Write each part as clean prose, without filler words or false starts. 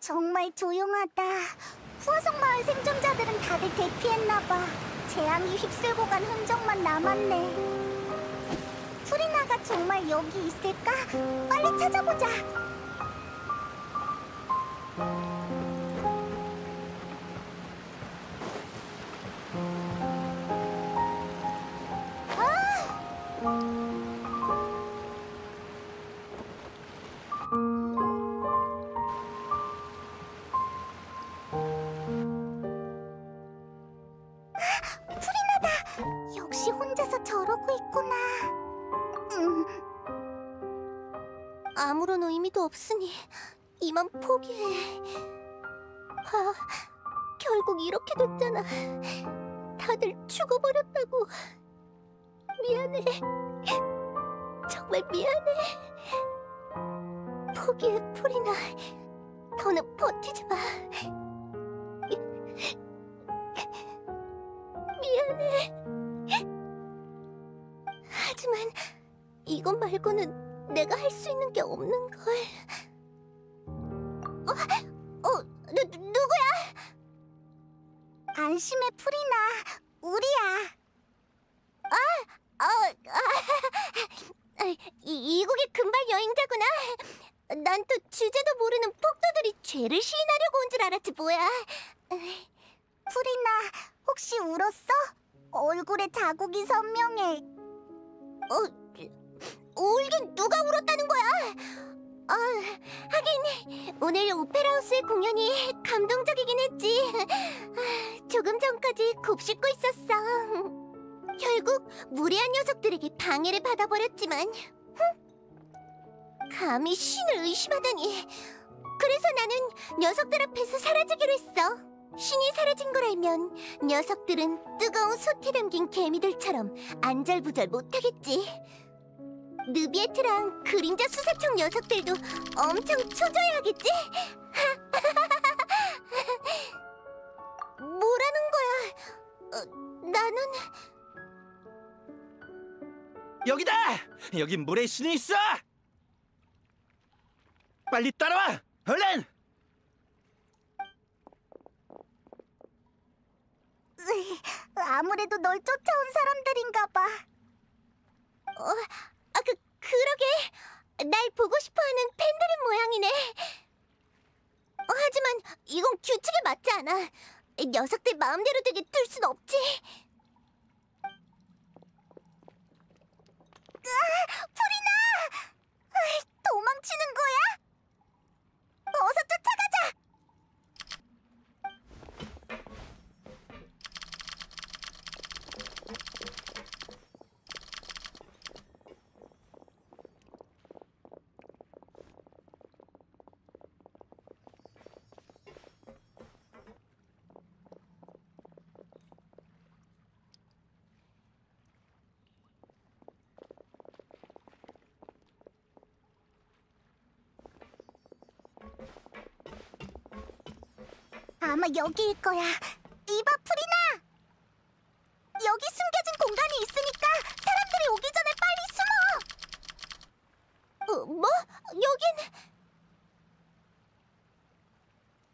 정말 조용하다. 후어성 마을 생존자들은 다들 대피했나봐. 재앙이 휩쓸고 간 흔적만 남았네. 프리나가 정말 여기 있을까? 빨리 찾아보자. 프리나다! 역시 혼자서 저러고 있구나. 아무런 의미도 없으니 이만 포기해. 결국 이렇게 됐잖아. 다들 죽어버렸다고. 미안해. 정말 미안해. 포기해, 프리나. 더는 버티지 마. 미안해. 하지만 이것 말고는 내가 할 수 있는 게 없는 걸. 누구야? 안심해, 프리나. 우리야. 이국의 금발 여행자구나. 난 또 주제도 모르는 폭도들이 죄를 시인하려고 온 줄 알았지 뭐야. 프리나, 혹시 울었어? 얼굴에 자국이 선명해. 울긴 누가 울었다는 거야? 하긴 오늘 오페라하우스의 공연이 감동적이긴 했지. 조금 전까지 곱씹고 있었어. 결국 무례한 녀석들에게 방해를 받아버렸지만 감히 신을 의심하다니. 그래서 나는 녀석들 앞에서 사라지기로 했어. 신이 사라진 걸 알면 녀석들은 뜨거운 솥에 담긴 개미들처럼 안절부절 못하겠지. 느비에트랑 그림자 수사청 녀석들도 엄청 초조해하겠지? 뭐라는 거야? 나는... 여기다! 여기 물의 신이 있어! 빨리 따라와! 얼른! 아무래도 널 쫓아온 사람들인가 봐. 그러게. 날 보고 싶어하는 팬들인 모양이네. 하지만 이건 규칙에 맞지 않아. 녀석들 마음대로 되게 둘 순 없지. 프리나! 도망치는 거야? 어서 쫓아가자! 아마 여기일 거야. 이봐, 프리나! 여기 숨겨진 공간이 있으니까 사람들이 오기 전에 빨리 숨어! 뭐? 여긴...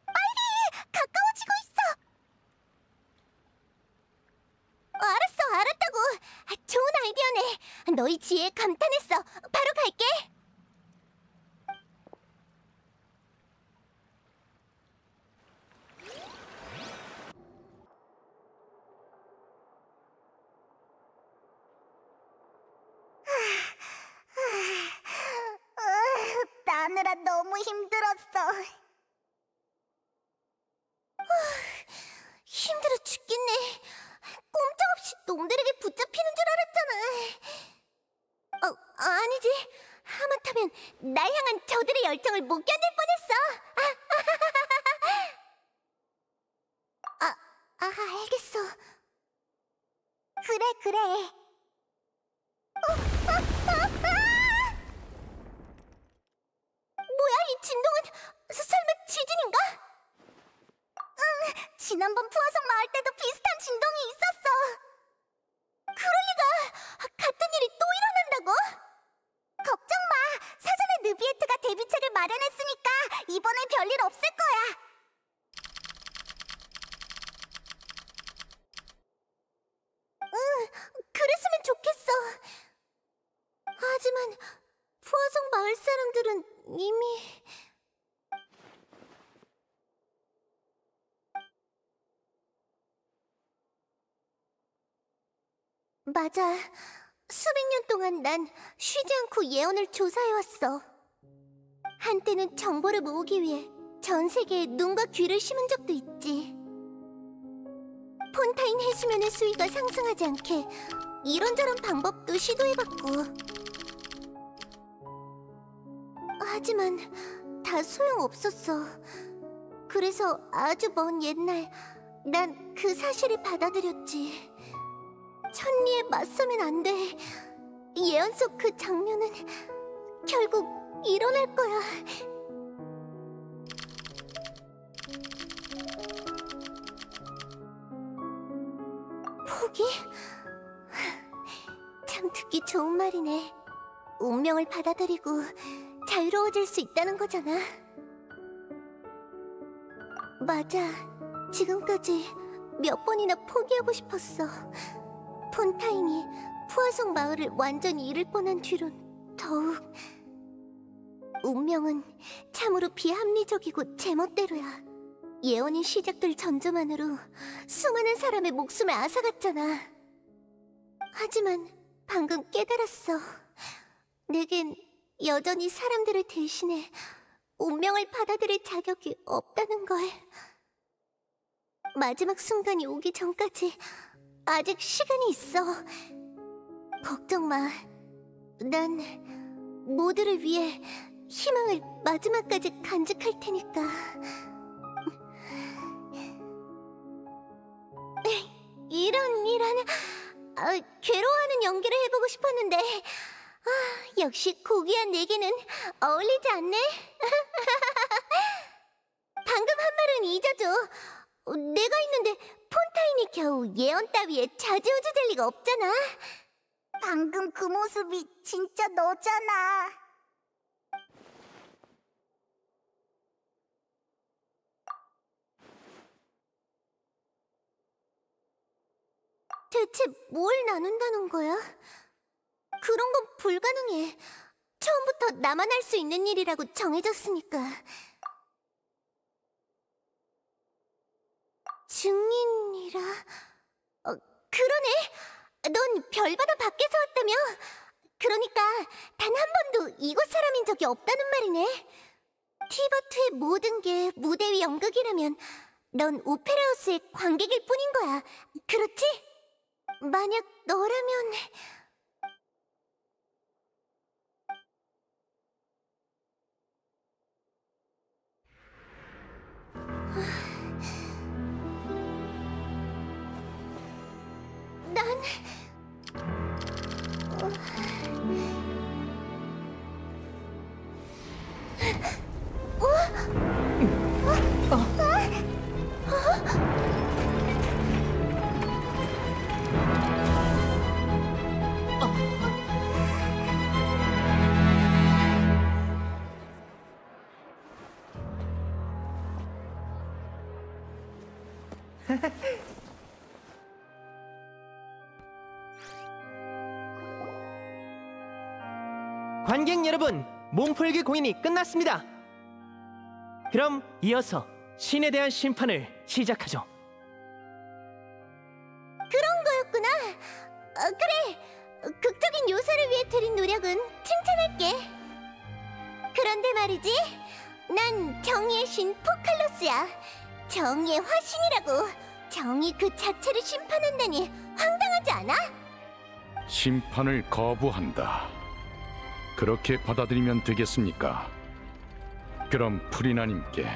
빨리! 가까워지고 있어! 알았다고! 좋은 아이디어네. 너희 지혜에 감탄했어. 바로 갈게! 따느라 너무 힘들었어. 힘들어 죽겠네. 꼼짝없이 놈들에게 붙잡히는 줄 알았잖아. 아니지. 하마터면 날 향한 저들의 열정을 못 견딜 뻔했어. 알겠어. 그래. 뭐야, 이 진동은? 설마 지진인가? 응, 지난번 푸어성 마을 때도 비슷한 진동이 있었어. 그럴 리가! 같은 일이 또 일어난다고? 걱정 마! 사전에 느비에트가 데뷔책을 마련했으니까 이번에 별일 일 없을 거야. 응, 그랬으면 좋겠어. 하지만 푸아성 마을 사람들은 이미... 맞아. 수백 년 동안 난 쉬지 않고 예언을 조사해왔어. 한때는 정보를 모으기 위해 전 세계에 눈과 귀를 심은 적도 있지. 폰타인 해수면의 수위가 상승하지 않게 이런저런 방법도 시도해봤고. 하지만 다 소용없었어. 그래서 아주 먼 옛날 난 그 사실을 받아들였지. 천리에 맞서면 안 돼. 예언 속 그 장면은 결국 일어날 거야. 포기? 참 듣기 좋은 말이네. 운명을 받아들이고 자유로워질 수 있다는 거잖아. 맞아. 지금까지 몇 번이나 포기하고 싶었어. 폰타인이 푸아성 마을을 완전히 잃을 뻔한 뒤론 더욱. 운명은 참으로 비합리적이고 제멋대로야. 예언이 시작될 전조만으로 수많은 사람의 목숨을 앗아갔잖아. 하지만 방금 깨달았어. 내겐 여전히 사람들을 대신해 운명을 받아들일 자격이 없다는 걸. 마지막 순간이 오기 전까지 아직 시간이 있어. 걱정 마. 난 모두를 위해 희망을 마지막까지 간직할 테니까. 이런 괴로워하는 연기를 해보고 싶었는데 역시 고귀한 내게는 어울리지 않네. 방금 한 말은 잊어줘. 내가 있는데 폰타인이 겨우 예언 따위에 좌지우지 될 리가 없잖아. 방금 그 모습이 진짜 너잖아. 대체 뭘 나눈다는 거야? 그런 건 불가능해. 처음부터 나만 할 수 있는 일이라고 정해졌으니까. 증인이라... 그러네! 넌 별바다 밖에서 왔다며? 그러니까 단 한 번도 이곳 사람인 적이 없다는 말이네. 티바트의 모든 게 무대 위 연극이라면 넌 오페라하우스의 관객일 뿐인 거야. 그렇지? 만약 너라면... 난... 관객 여러분, 몸풀기 공연이 끝났습니다. 그럼 이어서 신에 대한 심판을 시작하죠. 그런 거였구나. 그래. 극적인 요소를 위해 들인 노력은 칭찬할게. 그런데 말이지, 난 정의의 신 포칼로스야. 정의의 화신이라고. 정의 그 자체를 심판한다니 황당하지 않아? 심판을 거부한다. 그렇게 받아들이면 되겠습니까? 그럼 프리나님께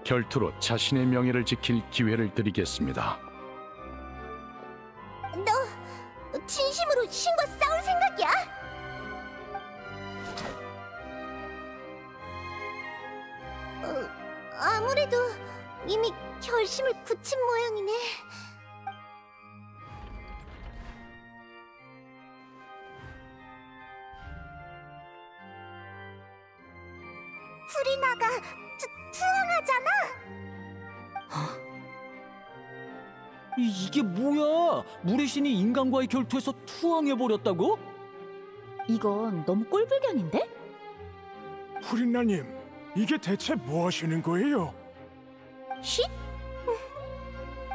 결투로 자신의 명예를 지킬 기회를 드리겠습니다. 너 진심으로 신과 싸울 생각이야? 아무래도 이미 결심을 굳힌 모양이네. 프리나가 투항할 이게 뭐야? 물의 신이 인간과의 결투에서 투항해버렸다고? 이건 너무 꼴불견인데? 프리나님, 이게 대체 뭐 하시는 거예요? 쉿?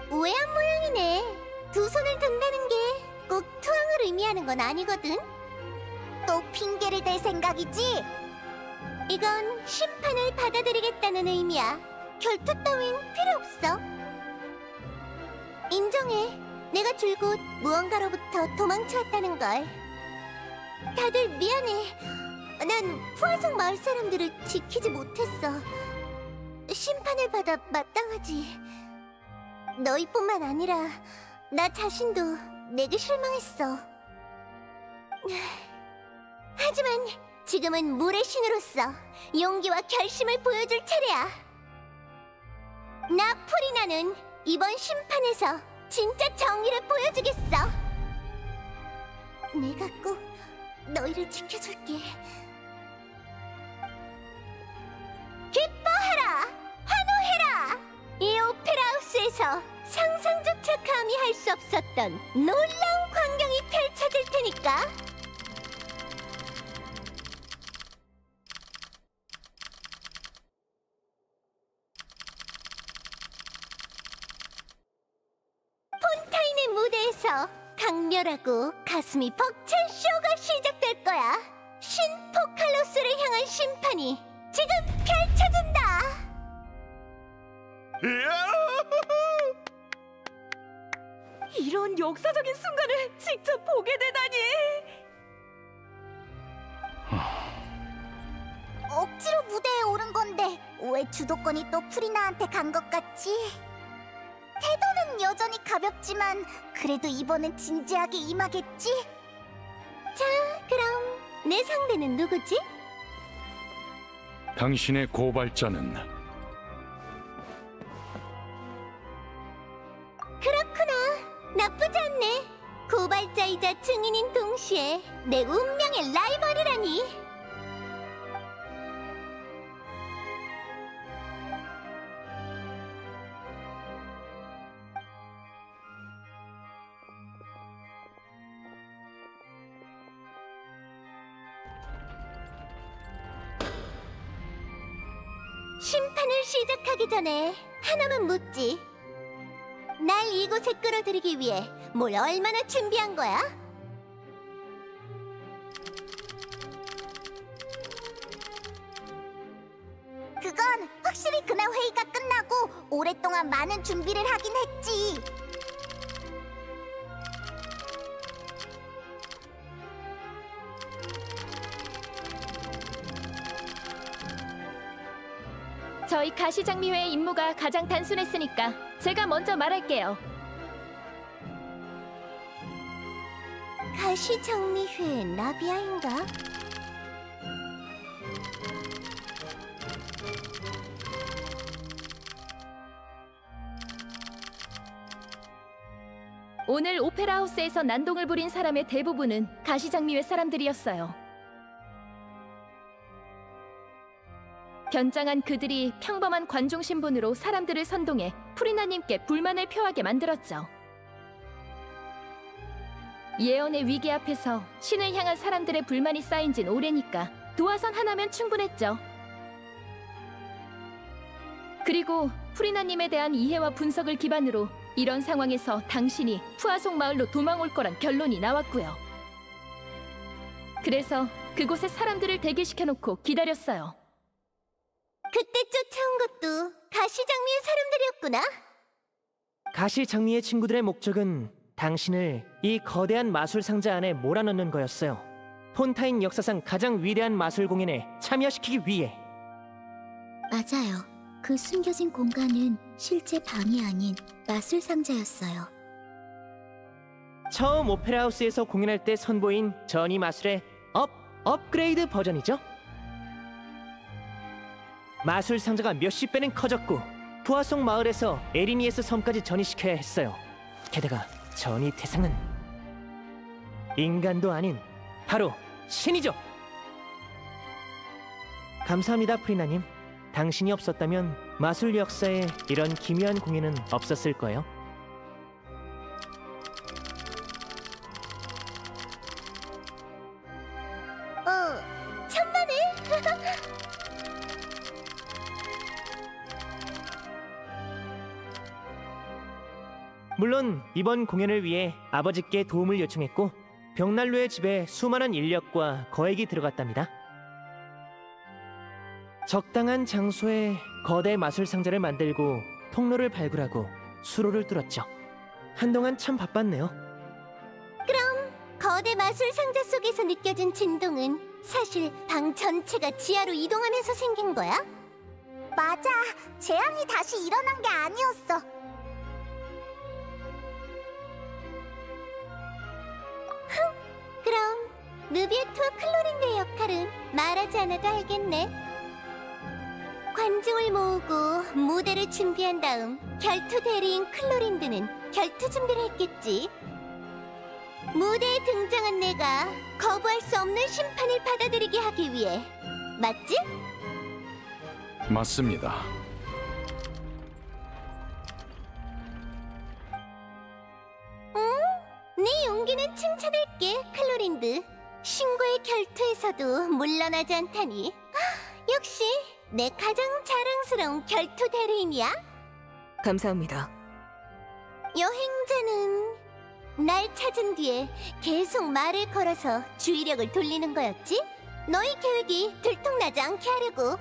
우회한 모양이네. 두 손을 든다는 게 꼭 투항을 의미하는 건 아니거든. 또 핑계를 댈 생각이지? 이건 심판을 받아들이겠다는 의미야. 결투 따윈 필요 없어. 인정해. 내가 줄곧 무언가로부터 도망쳐왔다는 걸. 다들 미안해. 난 푸아송 마을 사람들을 지키지 못했어. 심판을 받아 마땅하지. 너희뿐만 아니라 나 자신도 내게 실망했어. 하지만 지금은 물의 신으로서 용기와 결심을 보여줄 차례야. 나 프리나는 이번 심판에서 진짜 정의를 보여주겠어. 내가 꼭 너희를 지켜줄게. 기뻐하라! 환호해라! 이 오페라 하우스에서 상상조차 감히 할 수 없었던 놀라운 광경이 펼쳐질 테니까. 폰타인의 무대에서 강렬하고 가슴이 벅찬 쇼가 시작될 거야. 신 포칼로스를 향한 심판이 지금 펼쳐진다. 이런 역사적인 순간을 직접 보게 되다니! 억지로 무대에 오른 건데 왜 주도권이 또 프리나한테 간 것 같지? 태도는 여전히 가볍지만 그래도 이번엔 진지하게 임하겠지? 자, 그럼 내 상대는 누구지? 당신의 고발자는 그렇구나. 나쁘지 않네. 고발자이자 증인인 동시에 내 운명의 라이벌이라니. 심판을 시작하기 전에 하나만 묻지. 날 이곳에 끌어들이기 위해 뭘 얼마나 준비한 거야? 그건 확실히 그날 회의가 끝나고 오랫동안 많은 준비를 하긴 했지. 저희 가시장미회의 임무가 가장 단순했으니까 제가 먼저 말할게요. 가시장미회 나비아인가? 오늘 오페라 하우스에서 난동을 부린 사람의 대부분은 가시장미회 사람들이었어요. 견장한 그들이 평범한 관중 신분으로 사람들을 선동해 프리나님께 불만을 표하게 만들었죠. 예언의 위기 앞에서 신을 향한 사람들의 불만이 쌓인 진 오래니까 도화선 하나면 충분했죠. 그리고 프리나님에 대한 이해와 분석을 기반으로 이런 상황에서 당신이 푸아송 마을로 도망올 거란 결론이 나왔고요. 그래서 그곳에 사람들을 대기시켜놓고 기다렸어요. 그때 쫓아온 것도 가시장미의 사람들이었구나. 가시장미의 친구들의 목적은 당신을 이 거대한 마술 상자 안에 몰아넣는 거였어요. 폰타인 역사상 가장 위대한 마술 공연에 참여시키기 위해. 맞아요. 그 숨겨진 공간은 실제 방이 아닌 마술 상자였어요. 처음 오페라 하우스에서 공연할 때 선보인 전이 마술의 업그레이드 버전이죠. 마술 상자가 몇십 배는 커졌고 푸아송 마을에서 에리니에스 섬까지 전이시켜야 했어요. 게다가 전이 대상은 인간도 아닌 바로 신이죠. 감사합니다, 프리나님. 당신이 없었다면 마술 역사에 이런 기묘한 공연은 없었을 거예요. 물론 이번 공연을 위해 아버지께 도움을 요청했고 벽난로의 집에 수많은 인력과 거액이 들어갔답니다. 적당한 장소에 거대 마술 상자를 만들고 통로를 발굴하고 수로를 뚫었죠. 한동안 참 바빴네요. 거대 마술 상자 속에서 느껴진 진동은 사실 방 전체가 지하로 이동하면서 생긴 거야? 맞아. 재앙이 다시 일어난 게 아니었어. 그럼 누비에트와 클로린드의 역할은 말하지 않아도 알겠네. 관중을 모으고 무대를 준비한 다음 결투 대리인 클로린드는 결투 준비를 했겠지. 무대에 등장한 내가 거부할 수 없는 심판을 받아들이게 하기 위해. 맞지? 맞습니다. 네 용기는 칭찬할게, 클로린드. 신고의 결투에서도 물러나지 않다니. 역시 내 가장 자랑스러운 결투 대리인이야. 감사합니다. 여행자는 날 찾은 뒤에 계속 말을 걸어서 주의력을 돌리는 거였지? 너희 계획이 들통나지 않게 하려고.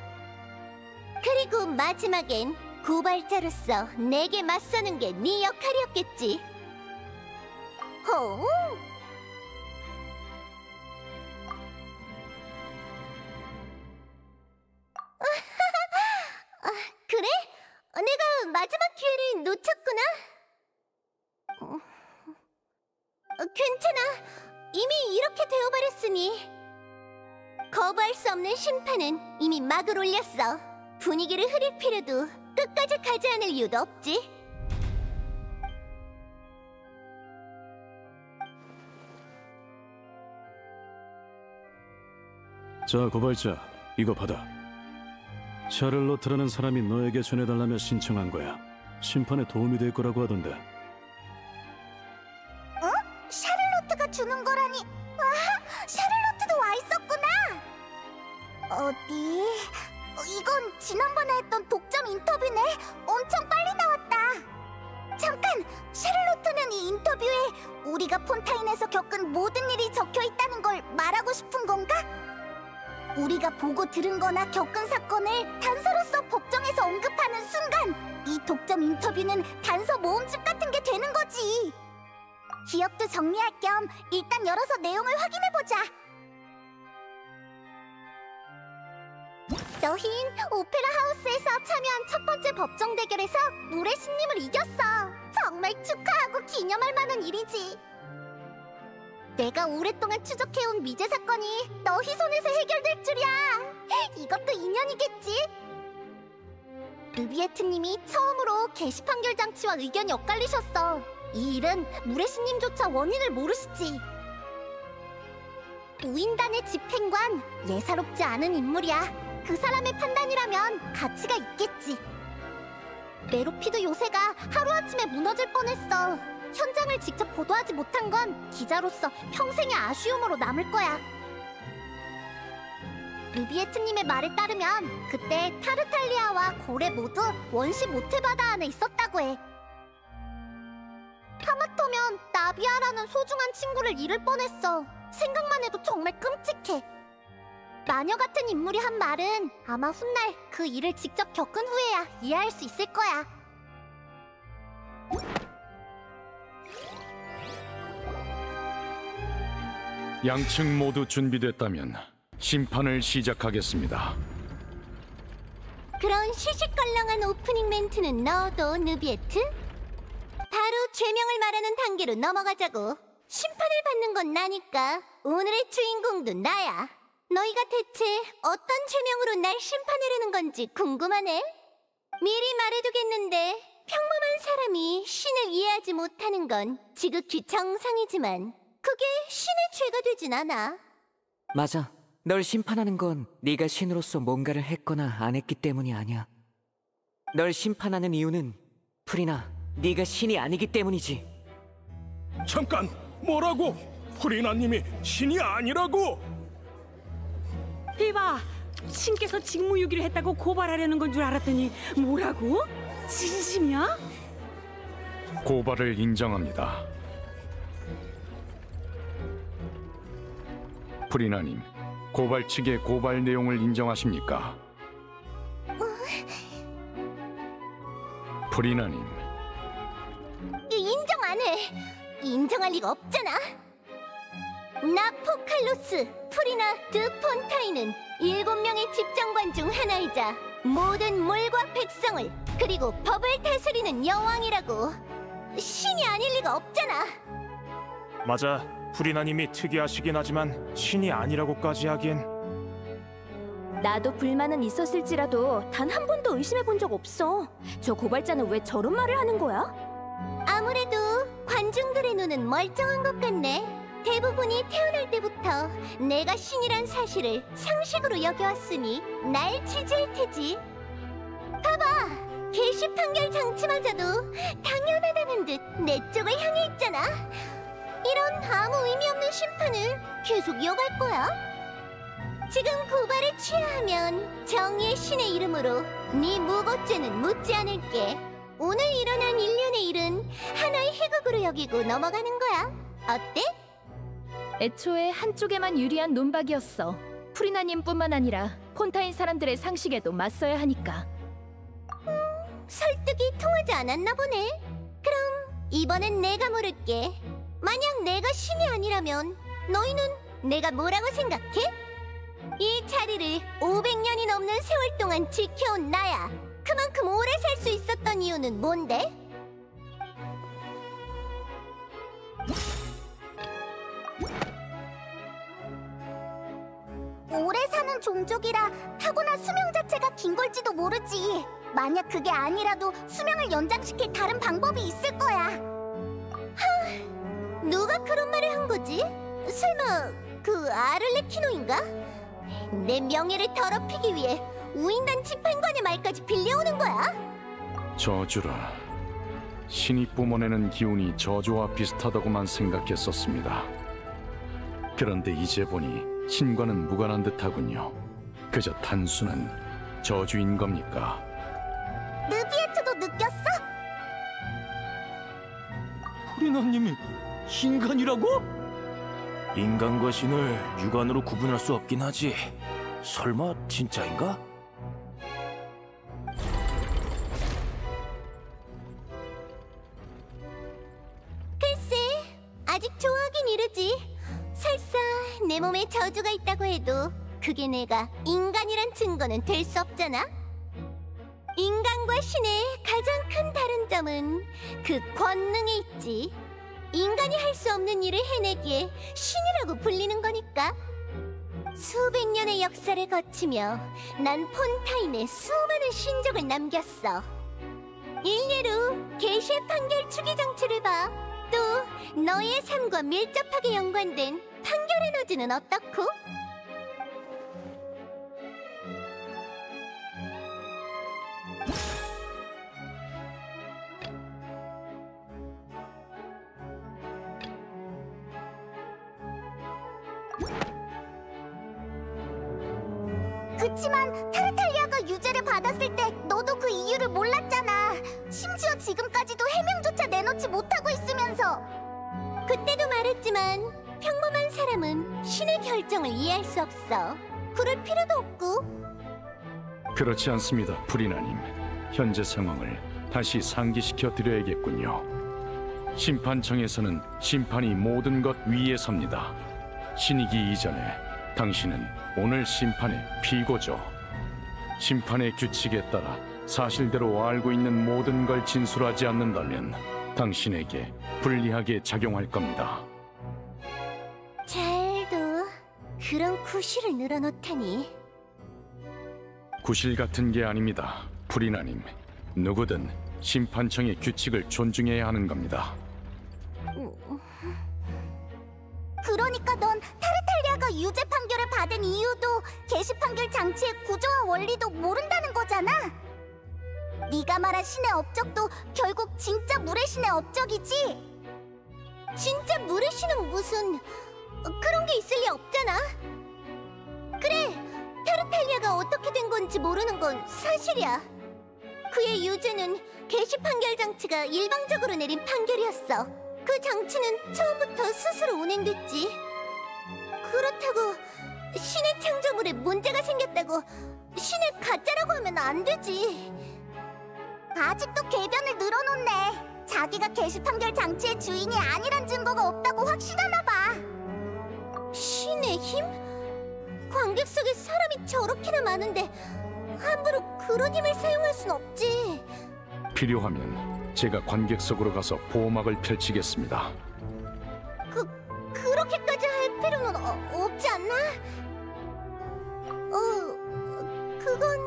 그리고 마지막엔 고발자로서 내게 맞서는 게 네 역할이었겠지. 호! 그래? 내가 마지막 기회를 놓쳤구나. 괜찮아. 이미 이렇게 되어버렸으니. 거부할 수 없는 심판은 이미 막을 올렸어. 분위기를 흐릴 필요도 끝까지 가지 않을 이유도 없지. 자, 고발자, 이거 받아. 샤를로트라는 사람이 너에게 전해달라며 신청한 거야. 심판에 도움이 될 거라고 하던데. 샤를로트가 주는 거라니. 와, 샤를로트도 와 있었구나. 어디? 이건 지난번에 했던 독점 인터뷰네. 엄청 빨리 나왔다. 잠깐! 샤를로트는 이 인터뷰에 우리가 폰타인에서 겪은 모든 일이 적혀 있다는 걸 말하고 싶은 건가? 우리가 보고 들은 거나 겪은 사건을 단서로서 법정에서 언급하는 순간 이 독점 인터뷰는 단서 모음집 같은 게 되는 거지. 기억도 정리할 겸 일단 열어서 내용을 확인해보자. 너흰 오페라 하우스에서 참여한 첫 번째 법정 대결에서 물의 신님을 이겼어. 정말 축하하고 기념할 만한 일이지. 내가 오랫동안 추적해온 미제 사건이 너희 손에서 해결될 줄이야. 이것도 인연이겠지. 르비에트님이 처음으로 게시판결 장치와 의견이 엇갈리셨어. 이 일은 무레시님조차 원인을 모르시지. 우인단의 집행관, 예사롭지 않은 인물이야. 그 사람의 판단이라면 가치가 있겠지. 메로피드 요새가 하루아침에 무너질 뻔했어. 현장을 직접 보도하지 못한 건 기자로서 평생의 아쉬움으로 남을 거야. 르비에트님의 말에 따르면 그때 타르탈리아와 고레 모두 원시 모태바다 안에 있었다고 해. 하마터면 나비아라는 소중한 친구를 잃을 뻔했어. 생각만 해도 정말 끔찍해. 마녀 같은 인물이 한 말은 아마 훗날 그 일을 직접 겪은 후에야 이해할 수 있을 거야. 양측 모두 준비됐다면 심판을 시작하겠습니다. 그런 시시껄렁한 오프닝 멘트는 넣어도 누비에트? 바로 죄명을 말하는 단계로 넘어가자고. 심판을 받는 건 나니까 오늘의 주인공도 나야. 너희가 대체 어떤 죄명으로 날 심판하려는 건지 궁금하네. 미리 말해두겠는데 평범한 사람이 신을 이해하지 못하는 건 지극히 정상이지만 그게 신의 죄가 되진 않아. 맞아. 널 심판하는 건 네가 신으로서 뭔가를 했거나 안 했기 때문이 아니야. 널 심판하는 이유는 프리나, 네가 신이 아니기 때문이지. 잠깐, 뭐라고? 프리나님이 신이 아니라고? 이봐, 신께서 직무유기를 했다고 고발하려는 건 줄 알았더니 뭐라고? 진심이야? 고발을 인정합니다. 프리나님, 고발 측의 고발 내용을 인정하십니까? 프리나님, 인정 안 해. 인정할 리가 없잖아. 나 포칼로스 프리나 드 폰타인은 7명의 집정관 중 하나이자 모든 물과 백성을 그리고 법을 다스리는 여왕이라고. 신이 아닐 리가 없잖아. 맞아. 프리나님이 특이하시긴 하지만 신이 아니라고까지 하기엔. 나도 불만은 있었을지라도 단 한 번도 의심해 본 적 없어. 저 고발자는 왜 저런 말을 하는 거야? 아무래도 관중들의 눈은 멀쩡한 것 같네. 대부분이 태어날 때부터 내가 신이란 사실을 상식으로 여겨왔으니 날 지지할 테지. 봐봐, 게시 판결 장치마저도 당연하다는 듯 내 쪽을 향해 있잖아. 이런 아무 의미 없는 심판을 계속 이어갈 거야? 지금 고발에 취하하면 정의의 신의 이름으로 네 무고죄는 묻지 않을게. 오늘 일어난 일련의 일은 하나의 희극으로 여기고 넘어가는 거야. 어때? 애초에 한쪽에만 유리한 논박이었어. 프리나님뿐만 아니라 폰타인 사람들의 상식에도 맞서야 하니까. 설득이 통하지 않았나 보네. 그럼 이번엔 내가 물을게. 만약 내가 신이 아니라면 너희는 내가 뭐라고 생각해? 이 자리를 500년이 넘는 세월 동안 지켜온 나야. 그만큼 오래 살 수 있었던 이유는 뭔데? 오래 사는 종족이라 타고난 수명 자체가 긴 걸지도 모르지. 만약 그게 아니라도 수명을 연장시킬 다른 방법이 있을 거야. 누가 그런 말을 한 거지? 설마 그 아를레키노인가? 내 명예를 더럽히기 위해 우인단 집행관의 말까지 빌려오는 거야? 저주라. 신이 뿜어내는 기운이 저주와 비슷하다고만 생각했었습니다. 그런데 이제 보니 신과는 무관한 듯하군요. 그저 단순한 저주인 겁니까? 느비에트도 느꼈어? 프리나님이 인간이라고? 인간과 신을 육안으로 구분할 수 없긴 하지. 설마 진짜인가? 글쎄, 아직 좋아하긴 이르지. 설사 내 몸에 저주가 있다고 해도 그게 내가 인간이란 증거는 될 수 없잖아. 인간과 신의 가장 큰 다른 점은 그 권능에 있지. 인간이 할 수 없는 일을 해내기에 신이라고 불리는 거니까. 수백 년의 역사를 거치며 난 폰타인에 수많은 신적을 남겼어. 일례로 게시의 판결 추기 장치를 봐. 또 너희의 삶과 밀접하게 연관된 판결 에너지는 어떻고? 그치만 타르탈리아가 유죄를 받았을 때 너도 그 이유를 몰랐잖아. 심지어 지금까지도 해명조차 내놓지 못하고 있으면서. 그때도 말했지만 평범한 사람은 신의 결정을 이해할 수 없어. 그럴 필요도 없고. 그렇지 않습니다, 프리나님. 현재 상황을 다시 상기시켜 드려야겠군요. 심판청에서는 심판이 모든 것 위에 섭니다. 신이기 이전에 당신은 오늘 심판의 피고죠. 심판의 규칙에 따라 사실대로 알고 있는 모든 걸 진술하지 않는다면 당신에게 불리하게 작용할 겁니다. 잘도 그런 구실을 늘어놓다니. 구실 같은 게 아닙니다, 프리나님. 누구든 심판청의 규칙을 존중해야 하는 겁니다. 그러니까 넌 타르탈리아가 유죄 판결을 받은 이유도 게시 판결 장치의 구조와 원리도 모른다는 거잖아. 네가 말한 신의 업적도 결국 진짜 물의 신의 업적이지. 진짜 물의 신은 무슨 그런 게 있을 리 없잖아. 그래, 타르탈리아가 어떻게 된 건지 모르는 건 사실이야. 그의 유죄는 개시 판결 장치가 일방적으로 내린 판결이었어. 그 장치는 처음부터 스스로 운행됐지. 그렇다고 신의 창조물에 문제가 생겼다고 신을 가짜라고 하면 안 되지. 아직도 궤변을 늘어놓네. 자기가 게시 판결 장치의 주인이 아니란 증거가 없다고 확신하나 봐. 신의 힘? 관객 속에 사람이 저렇게나 많은데 함부로 그런 힘을 사용할 순 없지. 필요하면 제가 관객석으로 가서 보호막을 펼치겠습니다. 그렇게까지 할 필요는 없지 않나? 그건...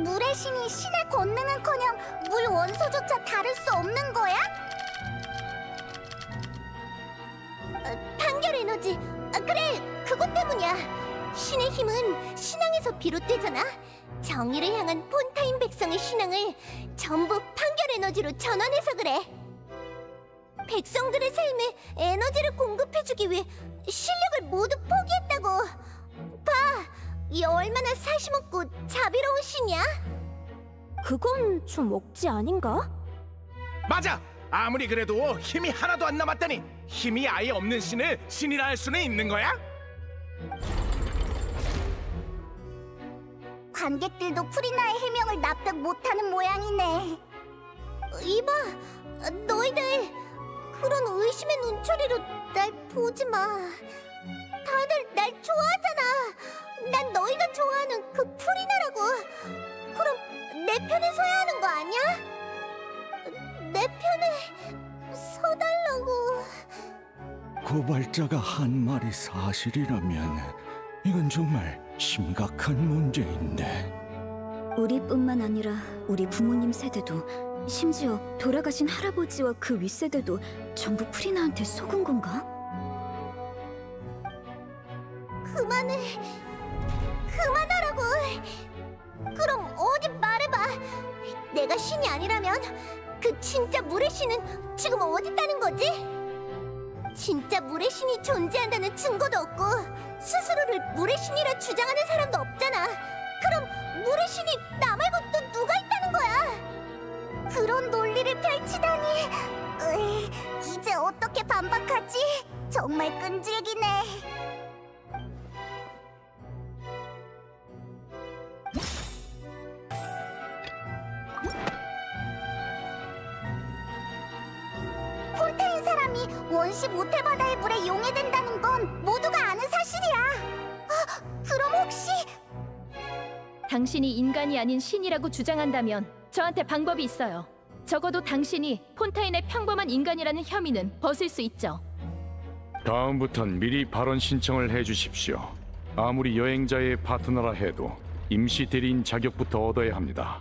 물의 신이 신의 권능은커녕 물 원소조차 다룰 수 없는 거야? 판결 에너지. 그래, 그것 때문이야. 신의 힘은 신앙에서 비롯되잖아. 정의를 향한 폰타인 백성의 신앙을 전부 판결 에너지로 전환해서 그래. 백성들의 삶에 에너지를 공급해주기 위해 실력을 모두 포기했다고. 봐, 이 얼마나 사심없고 자비로운 신이야. 그건 좀 억지 아닌가? 맞아! 아무리 그래도 힘이 하나도 안 남았다니 힘이 아예 없는 신을 신이라 할 수는 있는 거야? 관객들도 프리나의 해명을 납득 못하는 모양이네. 이봐, 너희들 그런 의심의 눈초리로 날 보지 마. 다들 날 좋아하잖아. 난 너희가 좋아하는 그 프리나라고. 그럼 내 편에 서야 하는 거 아니야? 내 편에 서달라고. 고발자가 한 말이 사실이라면 이건 정말 심각한 문제인데. 우리뿐만 아니라 우리 부모님 세대도, 심지어 돌아가신 할아버지와 그 윗세대도 전부 프리나한테 속은 건가? 그만하라고. 그럼 어디 말해봐. 내가 신이 아니라면 그 진짜 물의 신은 지금 어디 있다는 거지? 진짜 물의 신이 존재한다는 증거도 없고 스스로를 물의 신이라 주장하는 사람도 없잖아. 그럼 물의 신이 나 말고 또 누가 있다는 거야? 그런 논리를 펼치다니. 이제 어떻게 반박하지? 정말 끈질기네. 폰타인 사람이 원시 모태바다의 물에 용해된다는 건 모두가 아는 사실이야. 그럼 혹시... 당신이 인간이 아닌 신이라고 주장한다면 저한테 방법이 있어요. 적어도 당신이 폰타인의 평범한 인간이라는 혐의는 벗을 수 있죠. 다음부턴 미리 발언 신청을 해주십시오. 아무리 여행자의 파트너라 해도 임시 대리인 자격부터 얻어야 합니다.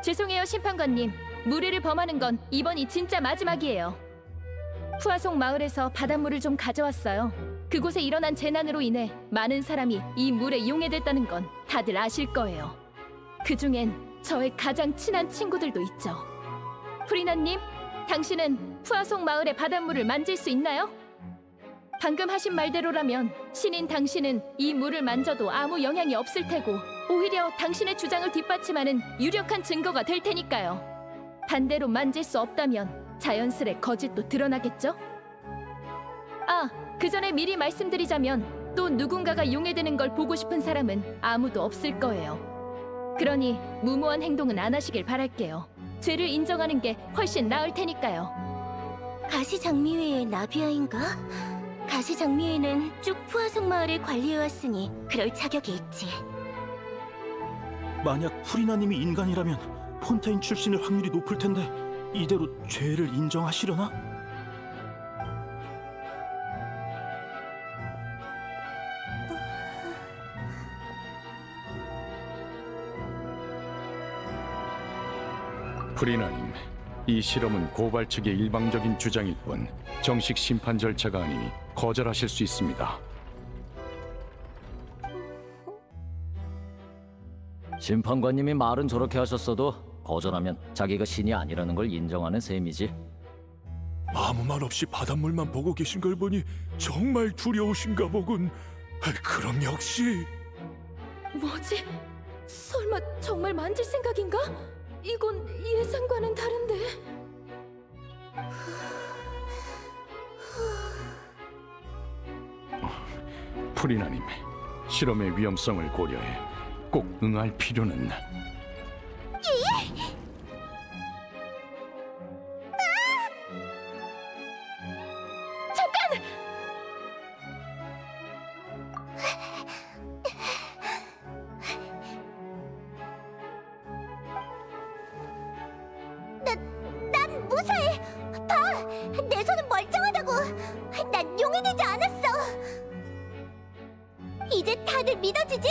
죄송해요, 심판관님. 무례를 범하는 건 이번이 진짜 마지막이에요. 푸아송 마을에서 바닷물을 좀 가져왔어요. 그곳에 일어난 재난으로 인해 많은 사람이 이 물에 용해됐다는 건 다들 아실 거예요. 그중엔 저의 가장 친한 친구들도 있죠. 프리나님, 당신은 푸아송 마을의 바닷물을 만질 수 있나요? 방금 하신 말대로라면 신인 당신은 이 물을 만져도 아무 영향이 없을 테고 오히려 당신의 주장을 뒷받침하는 유력한 증거가 될 테니까요. 반대로 만질 수 없다면 자연스레 거짓도 드러나겠죠? 아, 그 전에 미리 말씀드리자면 또 누군가가 용해되는 걸 보고 싶은 사람은 아무도 없을 거예요. 그러니 무모한 행동은 안 하시길 바랄게요. 죄를 인정하는 게 훨씬 나을 테니까요. 가시장미회의 나비아인가? 가시장미회는 쭉 푸아송 마을을 관리해왔으니 그럴 자격이 있지. 만약 프리나님이 인간이라면 폰타인 출신일 확률이 높을 텐데 이대로 죄를 인정하시려나? 프리나님, 이 실험은 고발 측의 일방적인 주장일 뿐 정식 심판 절차가 아니니 거절하실 수 있습니다. 심판관님이 말은 저렇게 하셨어도 거절하면 자기가 신이 아니라는 걸 인정하는 셈이지. 아무 말 없이 바닷물만 보고 계신 걸 보니 정말 두려우신가 보군. 그럼 역시... 뭐지? 설마 정말 만질 생각인가? 이건 예상과는 다른데. 프리나님, 실험의 위험성을 고려해 꼭 응할 필요는. 잠깐! 난 무사해. 봐, 내 손은 멀쩡하다고. 난 용해되지 않았어. 이제 다들 믿어주지?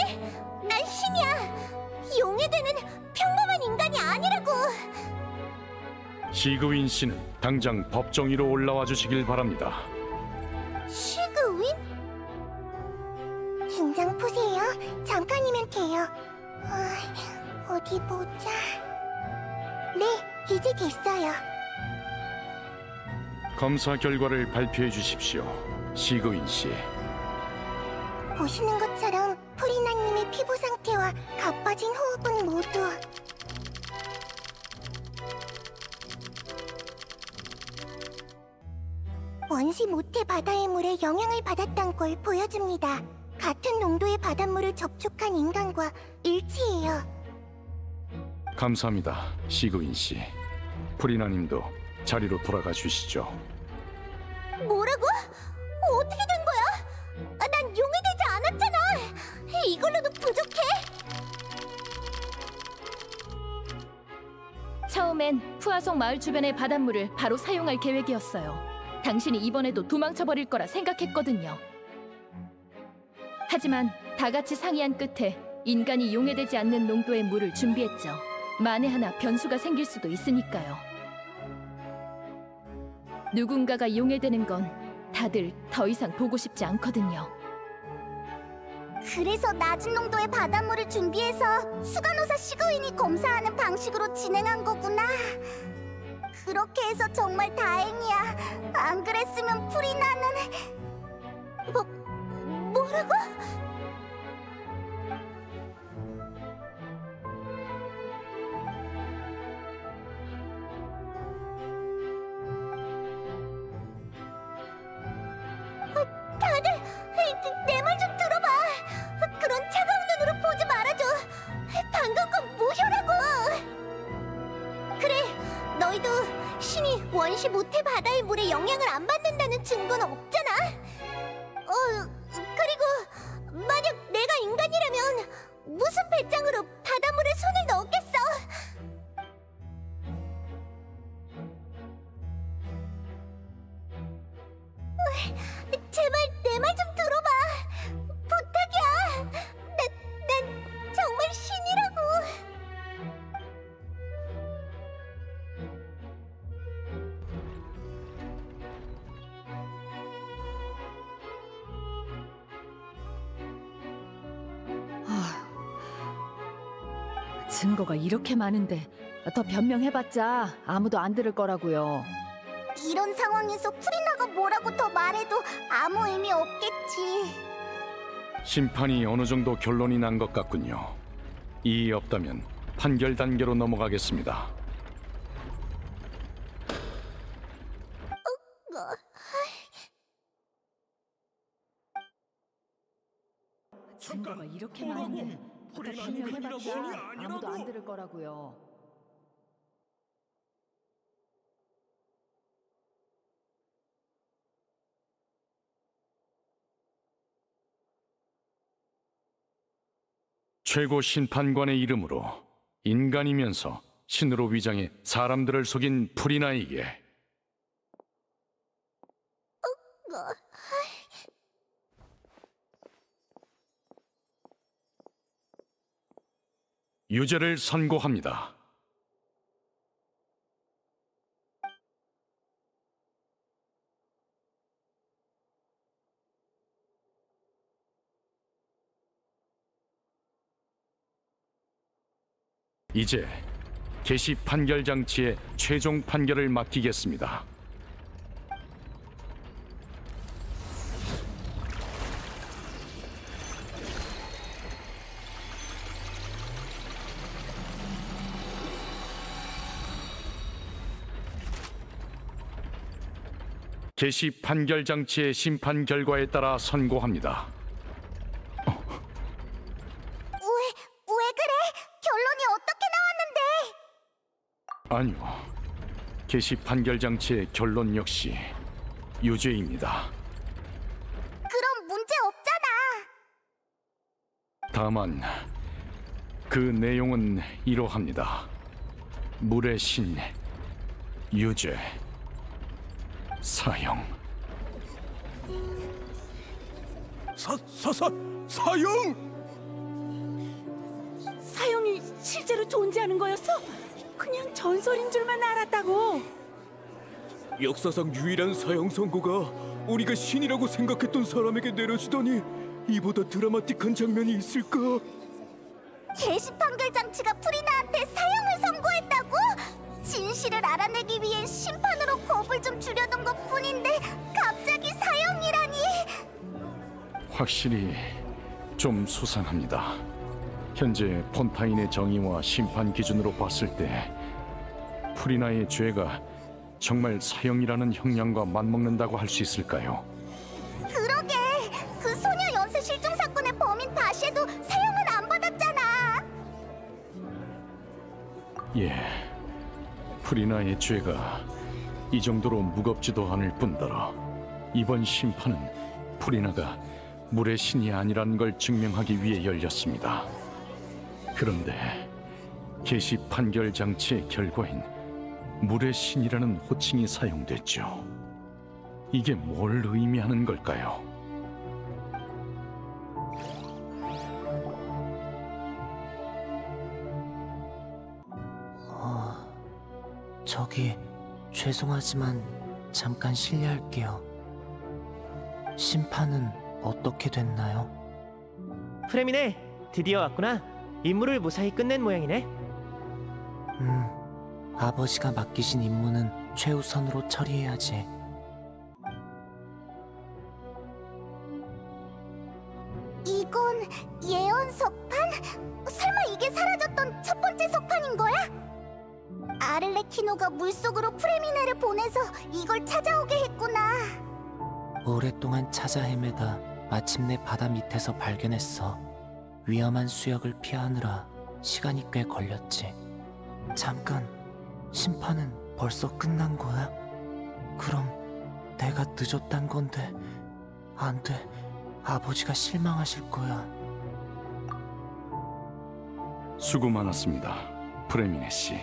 난 신이야. 용해되는 평범한 인간이 아니라고. 시그윈 씨는 당장 법정위로 올라와 주시길 바랍니다. 시그윈? 긴장 푸세요. 잠깐이면 돼요. 어디 보자. 네, 이제 됐어요. 검사 결과를 발표해 주십시오, 시그윈 씨. 보시는 것처럼 프리나님의 피부 상태와 가빠진 호흡은 모두 원시 모태 바다의 물에 영향을 받았던 걸 보여줍니다. 같은 농도의 바닷물을 접촉한 인간과 일치해요. 감사합니다, 시그윈 씨. 프리나님도 자리로 돌아가 주시죠. 뭐라고? 어떻게 된 거야? 난 용해되지 않았잖아. 이걸로도 부족해. 처음엔 푸아송 마을 주변의 바닷물을 바로 사용할 계획이었어요. 당신이 이번에도 도망쳐버릴 거라 생각했거든요. 하지만 다 같이 상의한 끝에 인간이 용해되지 않는 농도의 물을 준비했죠. 만에 하나 변수가 생길 수도 있으니까요. 누군가가 용해되는 건 다들 더 이상 보고 싶지 않거든요. 그래서 낮은 농도의 바닷물을 준비해서 수간호사 시그윈이 검사하는 방식으로 진행한 거구나. 그렇게 해서 정말 다행이야. 안 그랬으면 프리나는... 뭐라고? 다들 내 말 좀 들어봐. 그런 차가운 눈으로 보지 말아줘. 방금 건 무효라고. 그래, 너희도 신이 원시 모태 바다의 물에 영향을 안 받는다는 증거는 없잖아. 그리고 만약 내가 인간이라면 무슨 배짱으로 바닷물에 손을 넣었겠어? 제발 내 말 좀 들어봐. 부탁이야. 난 정말 신이라고. 증거가 이렇게 많은데 더 변명해봤자 아무도 안 들을 거라고요. 이런 상황에서 프리나가 뭐라고 더 말해도 아무 의미 없겠지. 심판이 어느 정도 결론이 난 것 같군요. 이의 없다면 판결 단계로 넘어가겠습니다. 증거가 이렇게 많은데 더 변명해봤자 아무도 안 들을 거라고요. 최고 심판관의 이름으로 인간이면서 신으로 위장해 사람들을 속인 프리나에게 유죄를 선고합니다. 이제 개시 판결 장치의 최종 판결을 맡기겠습니다. 개시 판결 장치의 심판 결과에 따라 선고합니다. 왜 그래? 결론이 어떻게 나왔는데? 아니요. 개시 판결 장치의 결론 역시 유죄입니다. 그럼 문제 없잖아. 다만 그 내용은 이러합니다. 물의 신, 유죄, 사형. 사형? 사형이 실제로 존재하는 거였어? 그냥 전설인 줄만 알았다고. 역사상 유일한 사형 선고가 우리가 신이라고 생각했던 사람에게 내려지다니 이보다 드라마틱한 장면이 있을까? 개시 판결 장치가 프리나한테 사형을 선고했다고? 진실을 알아내기 위해 심판으로 겁을 좀 주려던 것뿐인데 갑자기 사형이라니. 확실히 좀 수상합니다. 현재 폰타인의 정의와 심판 기준으로 봤을 때 프리나의 죄가 정말 사형이라는 형량과 맞먹는다고 할 수 있을까요? 그러게, 그 소녀 연쇄 실종 사건의 범인 다시에도 사형은 안 받았잖아. 예, 프리나의 죄가 이 정도로 무겁지도 않을 뿐더러 이번 심판은 프리나가 물의 신이 아니라는 걸 증명하기 위해 열렸습니다. 그런데 개시 판결 장치의 결과인 물의 신이라는 호칭이 사용됐죠. 이게 뭘 의미하는 걸까요? 저기 죄송하지만 잠깐 실례할게요. 심판은 어떻게 됐나요? 프레미네, 드디어 왔구나. 임무를 무사히 끝낸 모양이네. 아버지가 맡기신 임무는 최우선으로 처리해야지. 이건 예언 석판? 설마 이게 사라졌던 첫 번째 석판인 거야? 아를레키노가 물속으로 프레미네를 보내서 이걸 찾아오게 했구나. 오랫동안 찾아 헤매다 마침내 바다 밑에서 발견했어. 위험한 수역을 피하느라 시간이 꽤 걸렸지. 잠깐, 심판은 벌써 끝난 거야? 그럼 내가 늦었단 건데. 안 돼, 아버지가 실망하실 거야. 수고 많았습니다, 프레미네 씨.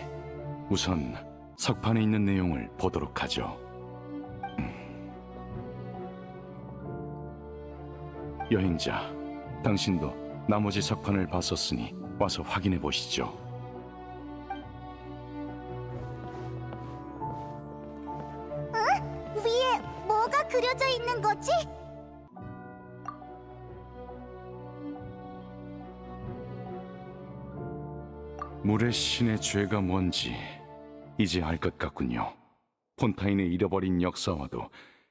우선 석판에 있는 내용을 보도록 하죠. 여행자, 당신도 나머지 석판을 봤었으니 와서 확인해 보시죠. 응? 위에 뭐가 그려져 있는 거지? 물의 신의 죄가 뭔지 이제 알 것 같군요. 폰타인의 잃어버린 역사와도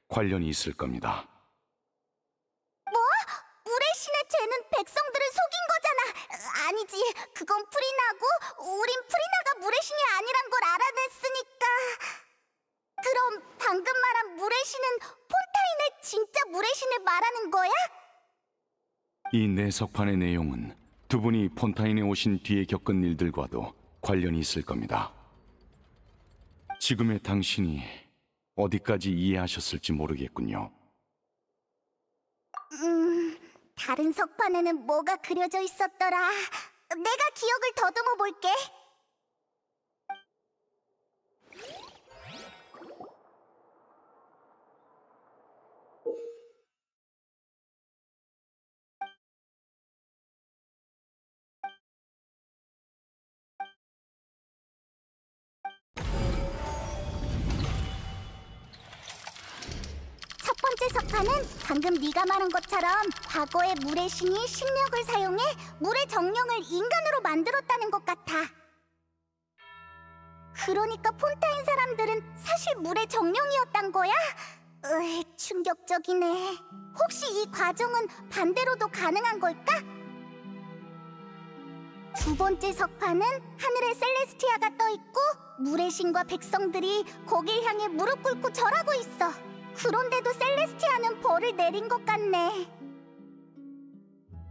관련이 있을 겁니다. 뭐? 물의 신의 죄는 백성들을 속인 거잖아. 아니지, 그건 프리나고 우린 프리나가 물의 신이 아니란 걸 알아냈으니까. 그럼 방금 말한 물의 신은 폰타인의 진짜 물의 신을 말하는 거야? 이 네 석판의 내용은 두 분이 폰타인에 오신 뒤에 겪은 일들과도 관련이 있을 겁니다. 지금의 당신이 어디까지 이해하셨을지 모르겠군요. 다른 석판에는 뭐가 그려져 있었더라. 내가 기억을 더듬어 볼게. 첫 번째 석판은 방금 네가 말한 것처럼 과거의 물의 신이 신력을 사용해 물의 정령을 인간으로 만들었다는 것 같아. 그러니까 폰타인 사람들은 사실 물의 정령이었단 거야? 충격적이네. 혹시 이 과정은 반대로도 가능한 걸까? 두 번째 석판은 하늘에 셀레스티아가 떠있고 물의 신과 백성들이 거길 향해 무릎 꿇고 절하고 있어. 그런데도 셀레스티아는 벌을 내린 것 같네.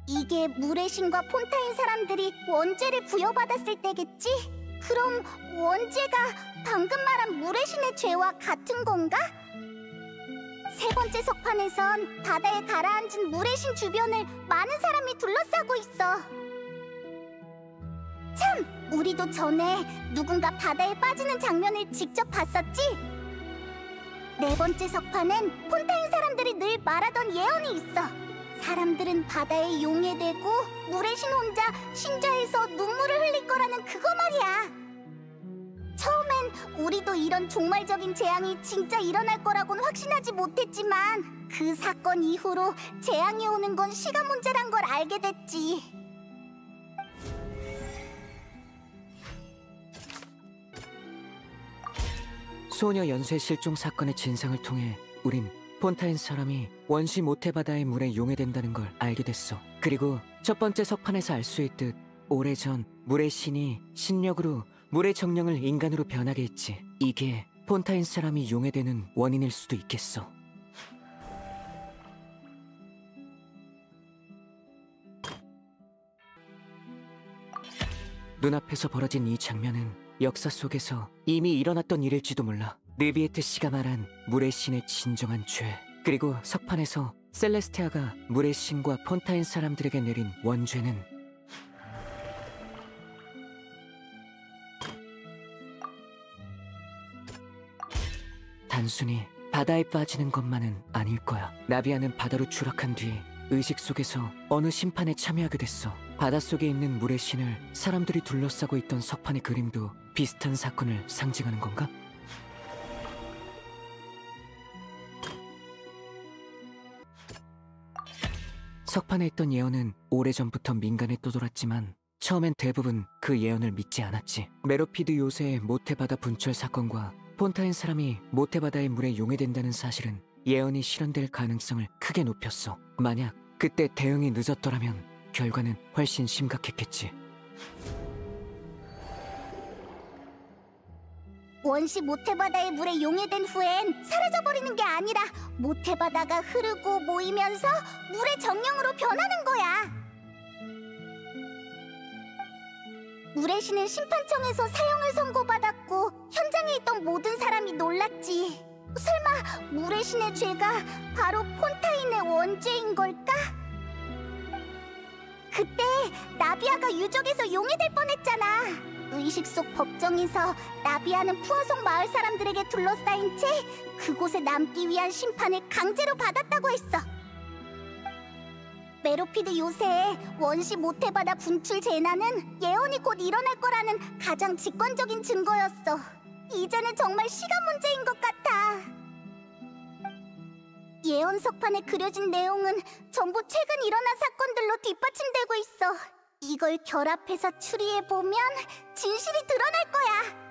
이게 물의 신과 폰타인 사람들이 원죄를 부여받았을 때겠지? 그럼 원죄가 방금 말한 물의 신의 죄와 같은 건가? 세 번째 석판에선 바다에 가라앉은 물의 신 주변을 많은 사람이 둘러싸고 있어. 참! 우리도 전에 누군가 바다에 빠지는 장면을 직접 봤었지? 네 번째 석판엔 폰타인 사람들이 늘 말하던 예언이 있어. 사람들은 바다에 용해되고 물의 신 혼자 신좌에서 눈물을 흘릴 거라는 그거 말이야. 처음엔 우리도 이런 종말적인 재앙이 진짜 일어날 거라고는 확신하지 못했지만 그 사건 이후로 재앙이 오는 건 시간 문제란 걸 알게 됐지. 소녀 연쇄 실종 사건의 진상을 통해 우린 폰타인 사람이 원시 모태바다의 물에 용해된다는 걸 알게 됐어. 그리고 첫 번째 석판에서 알 수 있듯 오래전 물의 신이 신력으로 물의 정령을 인간으로 변하게 했지. 이게 폰타인 사람이 용해되는 원인일 수도 있겠어. 눈앞에서 벌어진 이 장면은 역사 속에서 이미 일어났던 일일지도 몰라. 느비에트 씨가 말한 물의 신의 진정한 죄, 그리고 석판에서 셀레스티아가 물의 신과 폰타인 사람들에게 내린 원죄는 단순히 바다에 빠지는 것만은 아닐 거야. 나비아는 바다로 추락한 뒤 의식 속에서 어느 심판에 참여하게 됐어. 바닷속에 있는 물의 신을 사람들이 둘러싸고 있던 석판의 그림도 비슷한 사건을 상징하는 건가? 석판에 있던 예언은 오래전부터 민간에 떠돌았지만 처음엔 대부분 그 예언을 믿지 않았지. 메로피드 요새의 모태바다 분출 사건과 폰타인 사람이 모태바다의 물에 용해된다는 사실은 예언이 실현될 가능성을 크게 높였어. 만약 그때 대응이 늦었더라면 결과는 훨씬 심각했겠지. 원시 모태바다의 물에 용해된 후엔 사라져버리는 게 아니라 모태바다가 흐르고 모이면서 물의 정령으로 변하는 거야. 물의 신은 심판청에서 사형을 선고받았고 현장에 있던 모든 사람이 놀랐지. 설마 물의 신의 죄가 바로 폰타인의 원죄인 걸까? 그때 나비아가 유적에서 용해될 뻔했잖아. 의식 속 법정에서 나비아는 푸아송 마을 사람들에게 둘러싸인 채 그곳에 남기 위한 심판을 강제로 받았다고 했어. 메로피드 요새의 원시 모태바다 분출 재난은 예언이 곧 일어날 거라는 가장 직관적인 증거였어. 이제는 정말 시간 문제인 것 같아. 예언 석판에 그려진 내용은 전부 최근 일어난 사건들로 뒷받침되고 있어. 이걸 결합해서 추리해보면 진실이 드러날 거야.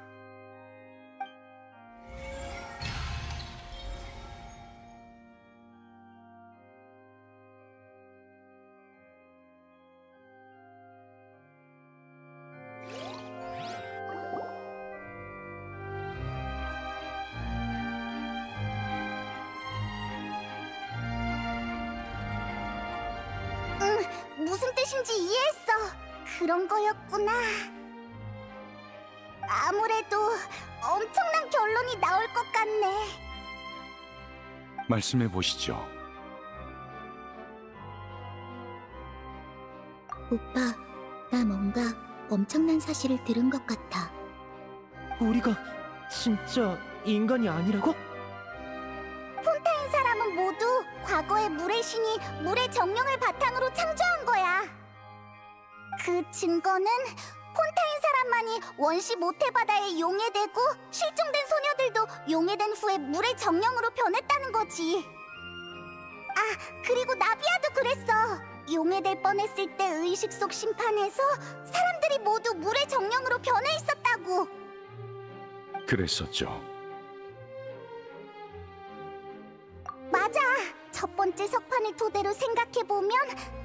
무슨 뜻인지 이해했어. 그런 거였구나. 아무래도 엄청난 결론이 나올 것 같네. 말씀해 보시죠. 오빠, 나 뭔가 엄청난 사실을 들은 것 같아. 우리가 진짜 인간이 아니라고? 폰타인 사람은 모두 과거의 물의 신이 물의 정령을 바탕으로 창조한 거야. 그 증거는 폰타인 사람만이 원시 모태바다에 용해되고 실종된 소녀들도 용해된 후에 물의 정령으로 변했다는 거지. 아, 그리고 나비아도 그랬어. 용해될 뻔했을 때 의식 속 심판에서 사람들이 모두 물의 정령으로 변해 있었다고. 그랬었죠. 맞아. 첫 번째 석판을 토대로 생각해보면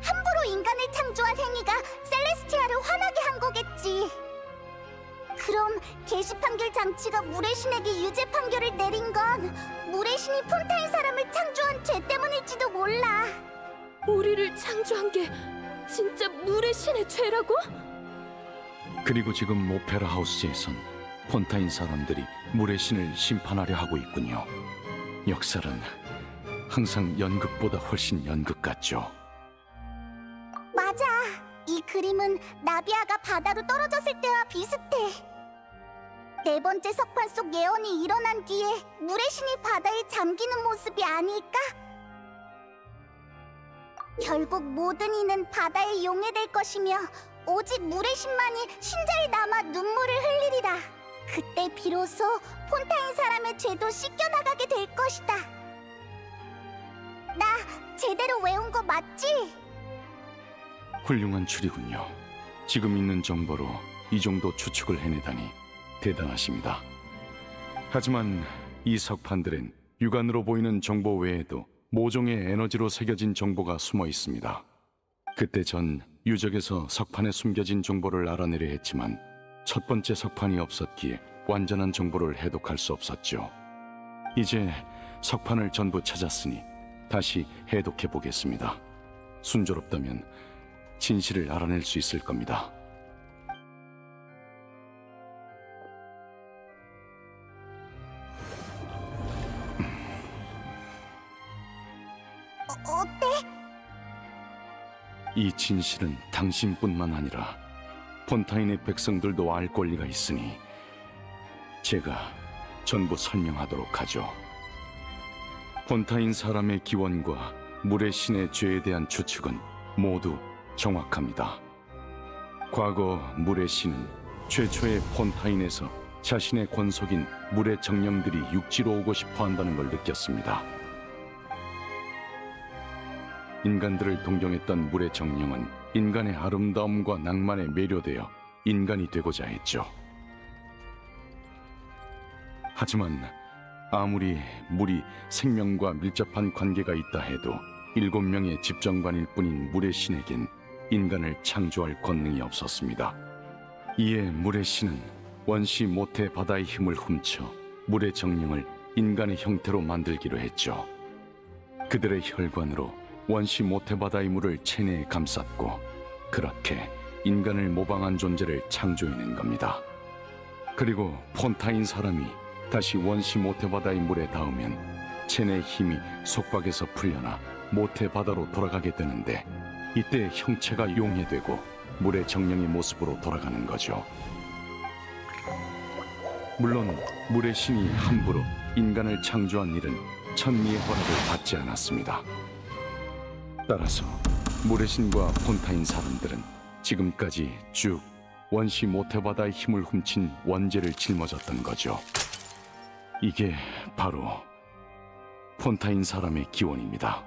함부로 인간을 창조한 행위가 셀레스티아를 화나게 한 거겠지. 그럼 게시 판결 장치가 물의 신에게 유죄 판결을 내린 건 물의 신이 폰타인 사람을 창조한 죄 때문일지도 몰라. 우리를 창조한 게 진짜 물의 신의 죄라고? 그리고 지금 오페라 하우스에선 폰타인 사람들이 물의 신을 심판하려 하고 있군요. 역설은 항상 연극보다 훨씬 연극 같죠. 맞아. 이 그림은 나비아가 바다로 떨어졌을 때와 비슷해. 네 번째 석판 속 예언이 일어난 뒤에 물의 신이 바다에 잠기는 모습이 아닐까? 결국 모든 이는 바다에 용해될 것이며 오직 물의 신만이 신자에 남아 눈물을 흘리리라. 그때 비로소 폰타인 사람의 죄도 씻겨나가게 될 것이다. 나 제대로 외운 거 맞지? 훌륭한 추리군요. 지금 있는 정보로 이 정도 추측을 해내다니 대단하십니다. 하지만 이 석판들은 육안으로 보이는 정보 외에도 모종의 에너지로 새겨진 정보가 숨어 있습니다. 그때 전 유적에서 석판에 숨겨진 정보를 알아내려 했지만 첫 번째 석판이 없었기에 완전한 정보를 해독할 수 없었죠. 이제 석판을 전부 찾았으니 다시 해독해 보겠습니다. 순조롭다면 진실을 알아낼 수 있을 겁니다. 어때? 이 진실은 당신뿐만 아니라 폰타인의 백성들도 알 권리가 있으니 제가 전부 설명하도록 하죠. 폰타인 사람의 기원과 물의 신의 죄에 대한 추측은 모두 정확합니다. 과거 물의 신은 최초의 폰타인에서 자신의 권속인 물의 정령들이 육지로 오고 싶어 한다는 걸 느꼈습니다. 인간들을 동경했던 물의 정령은 인간의 아름다움과 낭만에 매료되어 인간이 되고자 했죠. 하지만 아무리 물이 생명과 밀접한 관계가 있다 해도 7명의 집정관일 뿐인 물의 신에겐 인간을 창조할 권능이 없었습니다. 이에 물의 신은 원시 모태 바다의 힘을 훔쳐 물의 정령을 인간의 형태로 만들기로 했죠. 그들의 혈관으로 원시 모태 바다의 물을 체내에 감쌌고 그렇게 인간을 모방한 존재를 창조해낸 겁니다. 그리고 폰타인 사람이 다시 원시 모태 바다의 물에 닿으면 체내의 힘이 속박에서 풀려나 모태 바다로 돌아가게 되는데 이때 형체가 용해되고 물의 정령의 모습으로 돌아가는 거죠. 물론 물의 신이 함부로 인간을 창조한 일은 천미의 허락을 받지 않았습니다. 따라서 물의 신과 폰타인 사람들은 지금까지 쭉 원시 모태바다의 힘을 훔친 원죄를 짊어졌던 거죠. 이게 바로 폰타인 사람의 기원입니다.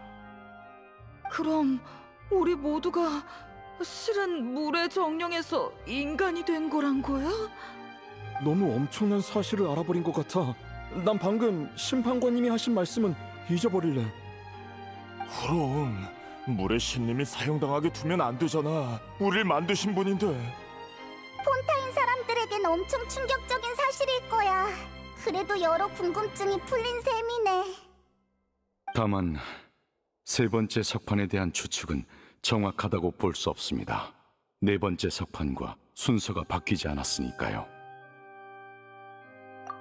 그럼 우리 모두가 실은 물의 정령에서 인간이 된 거란 거야? 너무 엄청난 사실을 알아버린 것 같아. 난 방금 심판관님이 하신 말씀은 잊어버릴래. 그럼 물의 신님이 사형당하게 두면 안 되잖아. 우릴 만드신 분인데. 폰타인 사람들에겐 엄청 충격적인 사실일 거야. 그래도 여러 궁금증이 풀린 셈이네. 다만 세 번째 석판에 대한 추측은 정확하다고 볼 수 없습니다. 네 번째 석판과 순서가 바뀌지 않았으니까요.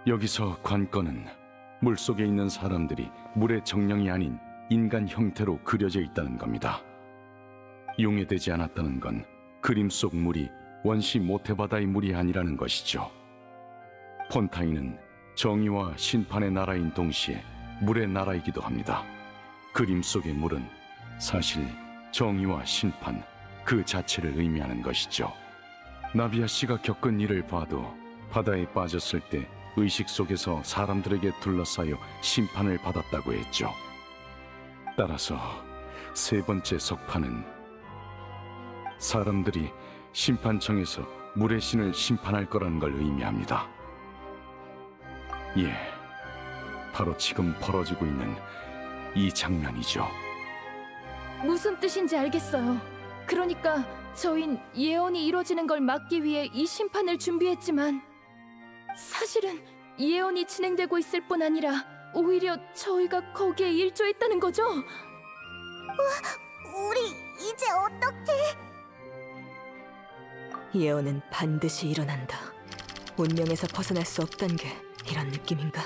여기서 관건은 물속에 있는 사람들이 물의 정령이 아닌 인간 형태로 그려져 있다는 겁니다. 용해되지 않았다는 건 그림 속 물이 원시 모태바다의 물이 아니라는 것이죠. 폰타인은 정의와 심판의 나라인 동시에 물의 나라이기도 합니다. 그림 속의 물은 사실 정의와 심판 그 자체를 의미하는 것이죠. 나비아 씨가 겪은 일을 봐도 바다에 빠졌을 때 의식 속에서 사람들에게 둘러싸여 심판을 받았다고 했죠. 따라서 세 번째 석판은 사람들이 심판청에서 물의 신을 심판할 거라는 걸 의미합니다. 예, 바로 지금 벌어지고 있는 이 장면이죠. 무슨 뜻인지 알겠어요. 그러니까 저흰 예언이 이루어지는 걸 막기 위해 이 심판을 준비했지만 사실은 예언이 진행되고 있을 뿐 아니라 오히려 저희가 거기에 일조했다는 거죠? 우리 이제 어떡해? 예언은 반드시 일어난다. 운명에서 벗어날 수 없단 게 이런 느낌인가?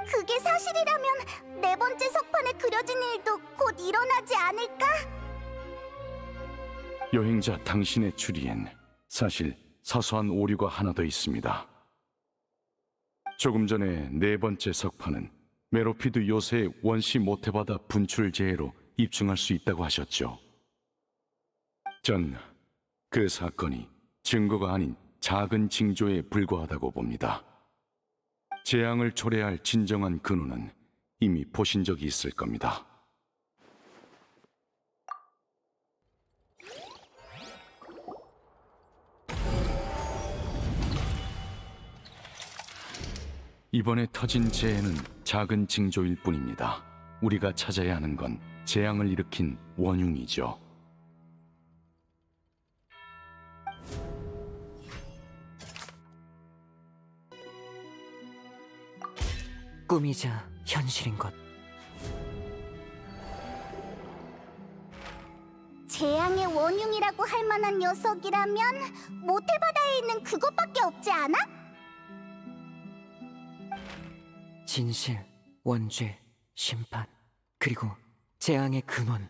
그게 사실이라면 네 번째 석판에 그려진 일도 곧 일어나지 않을까? 여행자 당신의 추리엔 사실 사소한 오류가 하나 더 있습니다. 조금 전에 네 번째 석판은 메로피드 요새의 원시 모태바다 분출 재해로 입증할 수 있다고 하셨죠. 전 그 사건이 증거가 아닌 작은 징조에 불과하다고 봅니다. 재앙을 초래할 진정한 근원은 이미 보신 적이 있을 겁니다. 이번에 터진 재해는 작은 징조일 뿐입니다. 우리가 찾아야 하는 건 재앙을 일으킨 원흉이죠. 꿈이자 현실인 것. 재앙의 원흉이라고 할 만한 녀석이라면 모태바다에 있는 그것밖에 없지 않아? 진실, 원죄, 심판, 그리고 재앙의 근원.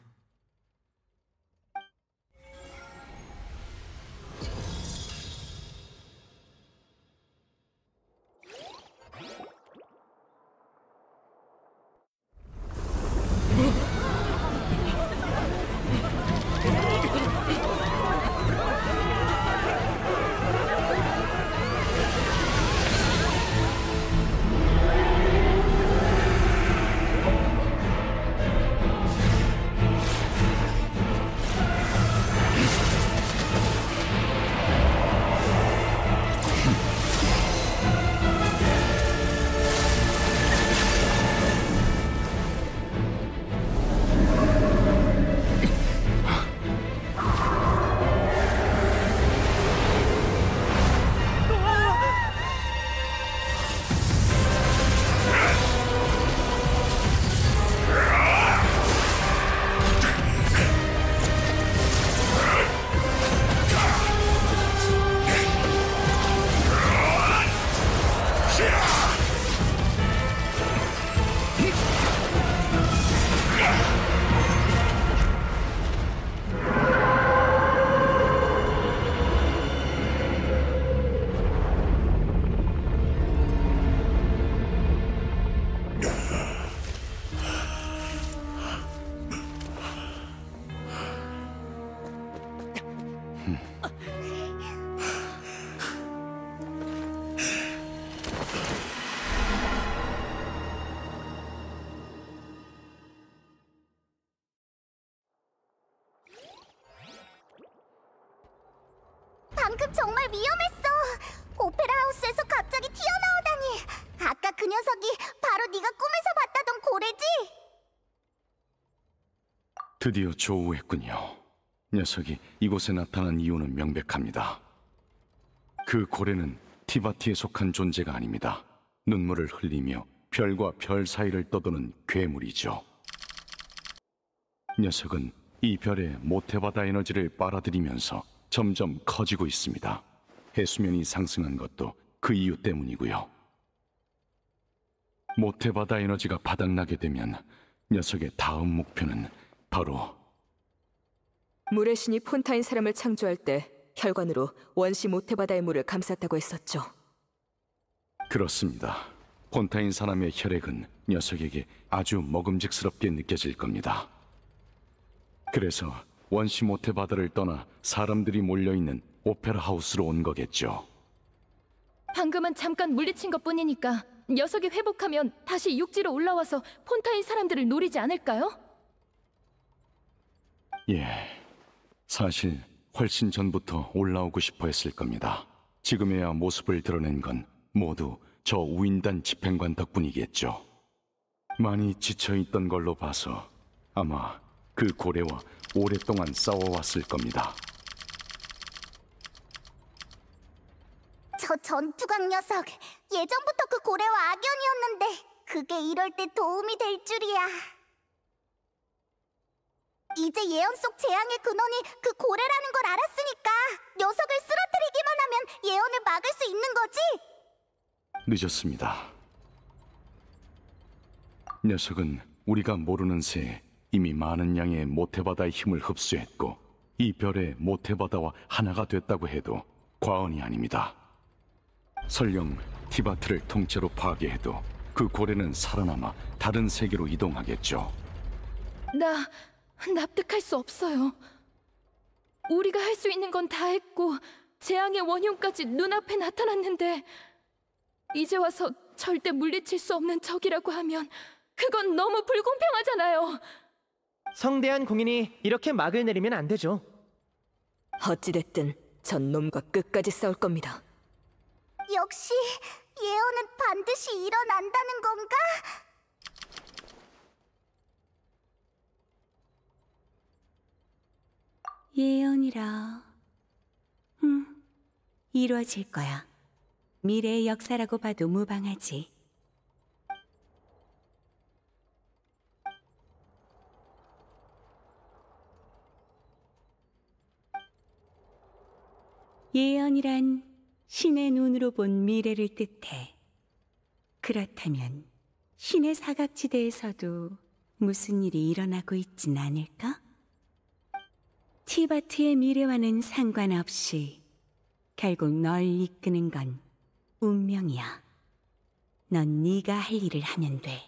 방금 정말 위험했어. 오페라 하우스에서 갑자기 튀어나오다니. 아까 그 녀석이 바로 네가 꿈에서 봤다던 고래지? 드디어 조우했군요. 녀석이 이곳에 나타난 이유는 명백합니다. 그 고래는 티바티에 속한 존재가 아닙니다. 눈물을 흘리며 별과 별 사이를 떠도는 괴물이죠. 녀석은 이 별의 모태바다 에너지를 빨아들이면서 점점 커지고 있습니다. 해수면이 상승한 것도 그 이유 때문이고요. 모태바다 에너지가 바닥나게 되면 녀석의 다음 목표는 바로 물의 신이 폰타인 사람을 창조할 때 혈관으로 원시 모태바다의 물을 감쌌다고 했었죠. 그렇습니다. 폰타인 사람의 혈액은 녀석에게 아주 먹음직스럽게 느껴질 겁니다. 그래서 원시 모태바다를 떠나 사람들이 몰려있는 오페라 하우스로 온 거겠죠. 방금은 잠깐 물리친 것뿐이니까 녀석이 회복하면 다시 육지로 올라와서 폰타인 사람들을 노리지 않을까요? 예, 사실 훨씬 전부터 올라오고 싶어 했을 겁니다. 지금에야 모습을 드러낸 건 모두 저 우인단 집행관 덕분이겠죠. 많이 지쳐있던 걸로 봐서 아마 그 고래와 오랫동안 싸워왔을 겁니다. 저 전투각 녀석, 예전부터 그 고래와 악연이었는데 그게 이럴 때 도움이 될 줄이야. 이제 예언 속 재앙의 근원이 그 고래라는 걸 알았으니까 녀석을 쓰러뜨리기만 하면 예언을 막을 수 있는 거지? 늦었습니다. 녀석은 우리가 모르는 새에 이미 많은 양의 모태바다의 힘을 흡수했고 이 별의 모태바다와 하나가 됐다고 해도 과언이 아닙니다. 설령 티바트를 통째로 파괴해도 그 고래는 살아남아 다른 세계로 이동하겠죠. 나 납득할 수 없어요. 우리가 할 수 있는 건 다 했고 재앙의 원흉까지 눈앞에 나타났는데 이제 와서 절대 물리칠 수 없는 적이라고 하면 그건 너무 불공평하잖아요. 성대한 공인이 이렇게 막을 내리면 안 되죠. 어찌됐든 전 놈과 끝까지 싸울 겁니다. 역시 예언은 반드시 일어난다는 건가? 예언이라. 이루어질 거야. 미래의 역사라고 봐도 무방하지. 예언이란 신의 눈으로 본 미래를 뜻해. 그렇다면 신의 사각지대에서도 무슨 일이 일어나고 있진 않을까? 티바트의 미래와는 상관없이 결국 널 이끄는 건 운명이야. 넌 네가 할 일을 하면 돼.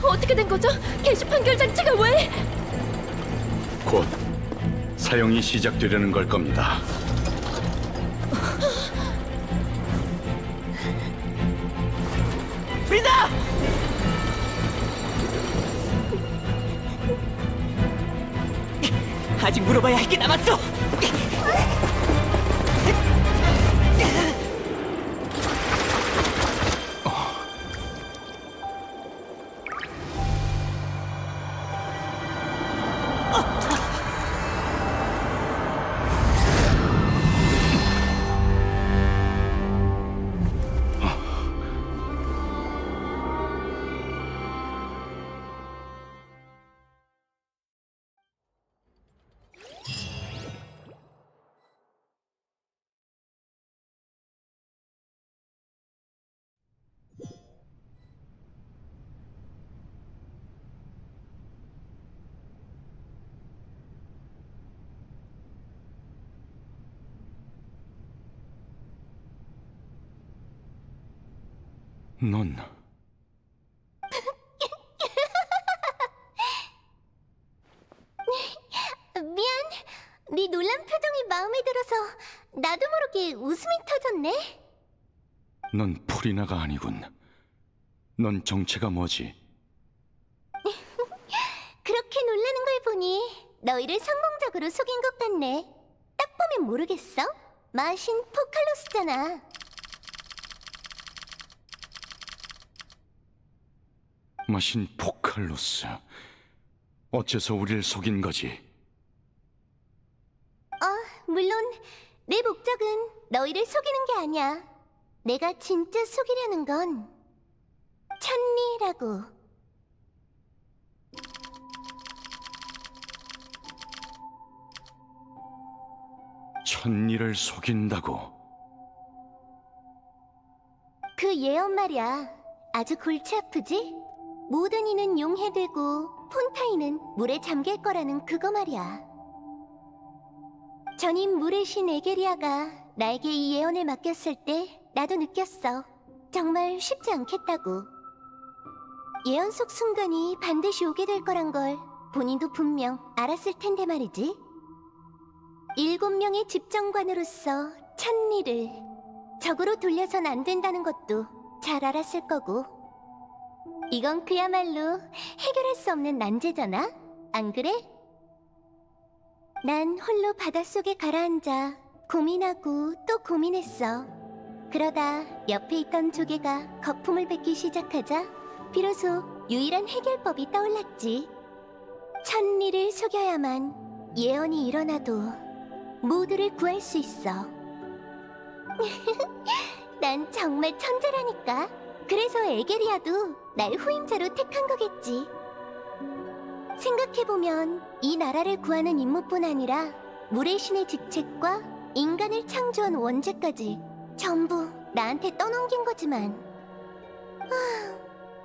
어떻게 된 거죠? 게시판 결 장치가 왜? 곧 사용이 시작되려는 걸 겁니다. 프리다! 아직 물어봐야 할 게 남았어! 넌 미안, 네 놀란 표정이 마음에 들어서 나도 모르게 웃음이 터졌네. 넌 프리나가 아니군. 넌 정체가 뭐지? 그렇게 놀라는 걸 보니 너희를 성공적으로 속인 것 같네. 딱 보면 모르겠어? 마신 포칼로스잖아. 마신 포칼로스. 어째서 우리를 속인 거지? 물론 내 목적은 너희를 속이는 게 아니야. 내가 진짜 속이려는 건 천리라고. 천리를 속인다고? 그 예언 말이야. 아주 골치 아프지? 모든 이는 용해되고 폰타인은 물에 잠길 거라는 그거 말이야. 전임 물의 신 에게리아가 나에게 이 예언을 맡겼을 때 나도 느꼈어. 정말 쉽지 않겠다고. 예언 속 순간이 반드시 오게 될 거란 걸 본인도 분명 알았을 텐데 말이지. 7명의 집정관으로서 천리를 적으로 돌려선 안 된다는 것도 잘 알았을 거고. 이건 그야말로 해결할 수 없는 난제잖아? 안 그래? 난 홀로 바닷속에 가라앉아 고민하고 또 고민했어. 그러다 옆에 있던 조개가 거품을 뱉기 시작하자 비로소 유일한 해결법이 떠올랐지. 천리를 속여야만 예언이 일어나도 모두를 구할 수 있어. 난 정말 천재라니까. 그래서 에게리아도 날 후임자로 택한 거겠지. 생각해보면 이 나라를 구하는 임무뿐 아니라 물의 신의 직책과 인간을 창조한 원죄까지 전부 나한테 떠넘긴 거지만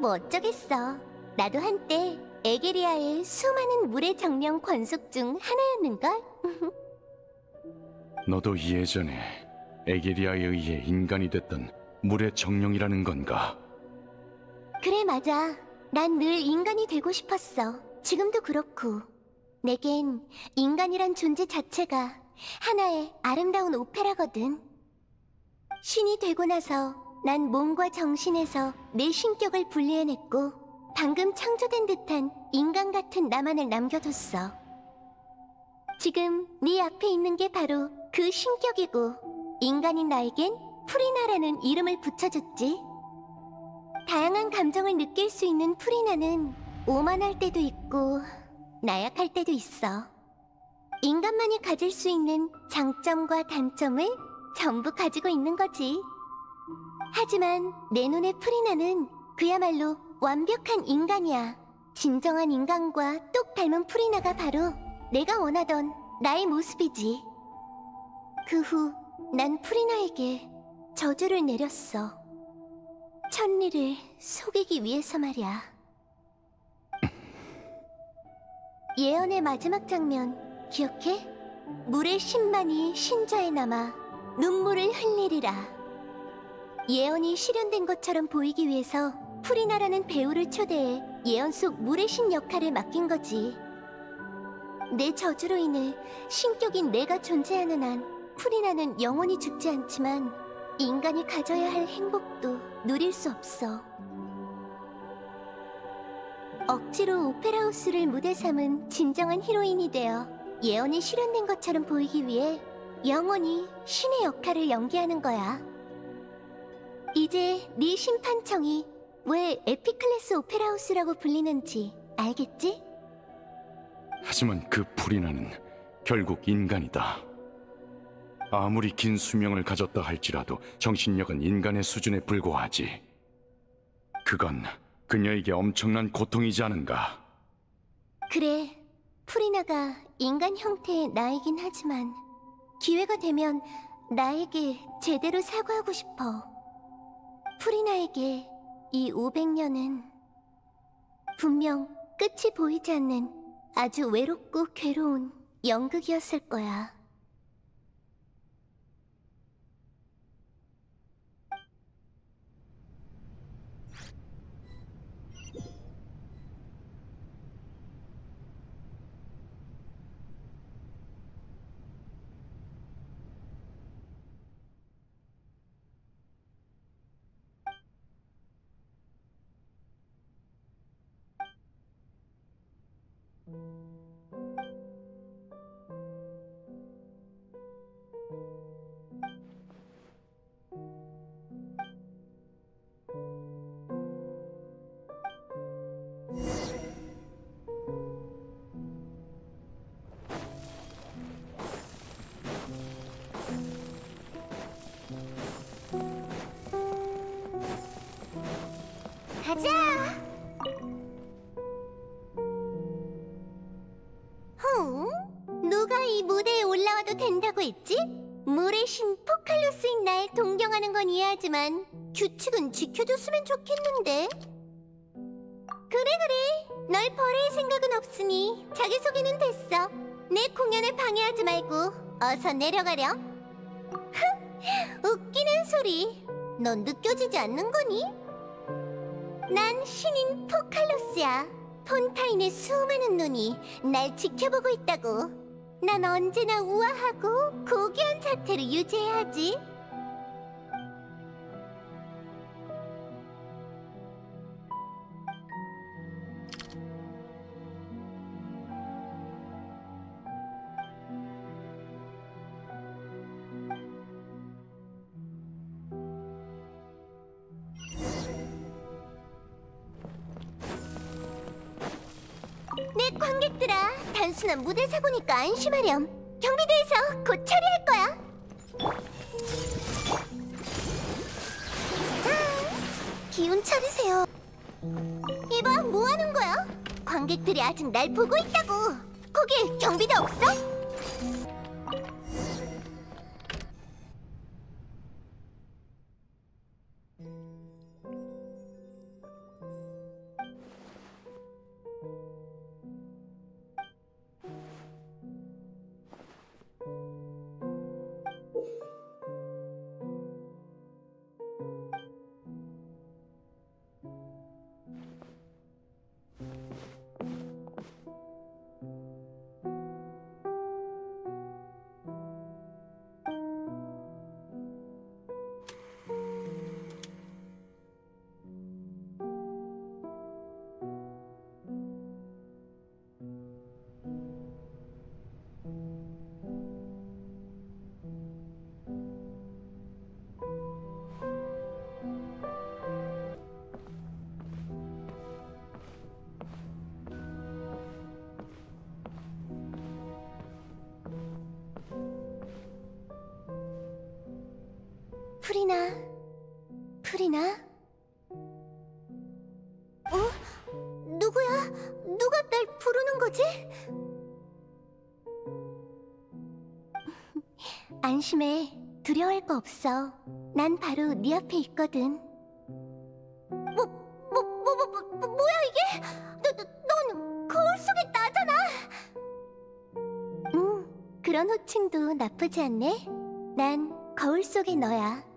뭐 어쩌겠어. 나도 한때 에게리아의 수많은 물의 정령 권속 중 하나였는걸. 너도 예전에 에게리아에 의해 인간이 됐던 물의 정령이라는 건가? 그래, 맞아. 난 늘 인간이 되고 싶었어. 지금도 그렇고. 내겐 인간이란 존재 자체가 하나의 아름다운 오페라거든. 신이 되고 나서 난 몸과 정신에서 내 신격을 분리해냈고 방금 창조된 듯한 인간 같은 나만을 남겨뒀어. 지금 네 앞에 있는 게 바로 그 신격이고 인간인 나에겐 프리나라는 이름을 붙여줬지. 다양한 감정을 느낄 수 있는 프리나는 오만할 때도 있고 나약할 때도 있어. 인간만이 가질 수 있는 장점과 단점을 전부 가지고 있는 거지. 하지만 내 눈의 프리나는 그야말로 완벽한 인간이야. 진정한 인간과 똑 닮은 프리나가 바로 내가 원하던 나의 모습이지. 그 후 난 프리나에게 저주를 내렸어. 천리를 속이기 위해서 말이야. 예언의 마지막 장면 기억해? 물의 신만이 신좌에 남아 눈물을 흘리리라. 예언이 실현된 것처럼 보이기 위해서 프리나라는 배우를 초대해 예언 속 물의 신 역할을 맡긴 거지. 내 저주로 인해 신격인 내가 존재하는 한 프리나는 영원히 죽지 않지만 인간이 가져야 할 행복도 누릴 수 없어. 억지로 오페라하우스를 무대 삼은 진정한 히로인이 되어 예언이 실현된 것처럼 보이기 위해 영원히 신의 역할을 연기하는 거야. 이제 네 심판청이 왜 에피클래스 오페라하우스라고 불리는지 알겠지? 하지만 그 프리나는 결국 인간이다. 아무리 긴 수명을 가졌다 할지라도 정신력은 인간의 수준에 불과하지. 그건 그녀에게 엄청난 고통이지 않은가? 그래, 프리나가 인간 형태의 나이긴 하지만 기회가 되면 나에게 제대로 사과하고 싶어. 프리나에게 이 500년은 분명 끝이 보이지 않는 아주 외롭고 괴로운 연극이었을 거야. 가자! 누가 이 무대에 올라와도 된다고 했지? 물의 신 포칼로스인 날 동경하는 건 이해하지만 규칙은 지켜줬으면 좋겠는데. 그래, 널 버릴 생각은 없으니 자기소개는 됐어. 내 공연을 방해하지 말고 어서 내려가렴. 웃기는 소리. 넌 느껴지지 않는 거니? 난 신인 포칼로스야. 폰타인의 수많은 눈이 날 지켜보고 있다고. 난 언제나 우아하고 고귀한 자태를 유지해야지. 네 관객들아, 단순한 무대 사고니까 안심하렴. 경비대에서 곧 처리할 거야. 자, 기운 차리세요. 이봐, 뭐 하는 거야? 관객들이 아직 날 보고 있다고. 거기 경비대 없어? 프리나? 누구야? 누가 날 부르는 거지? 안심해. 두려워할 거 없어. 난 바로 네 앞에 있거든. 뭐야 이게? 넌 거울 속의 나잖아. 그런 호칭도 나쁘지 않네. 난 거울 속의 너야.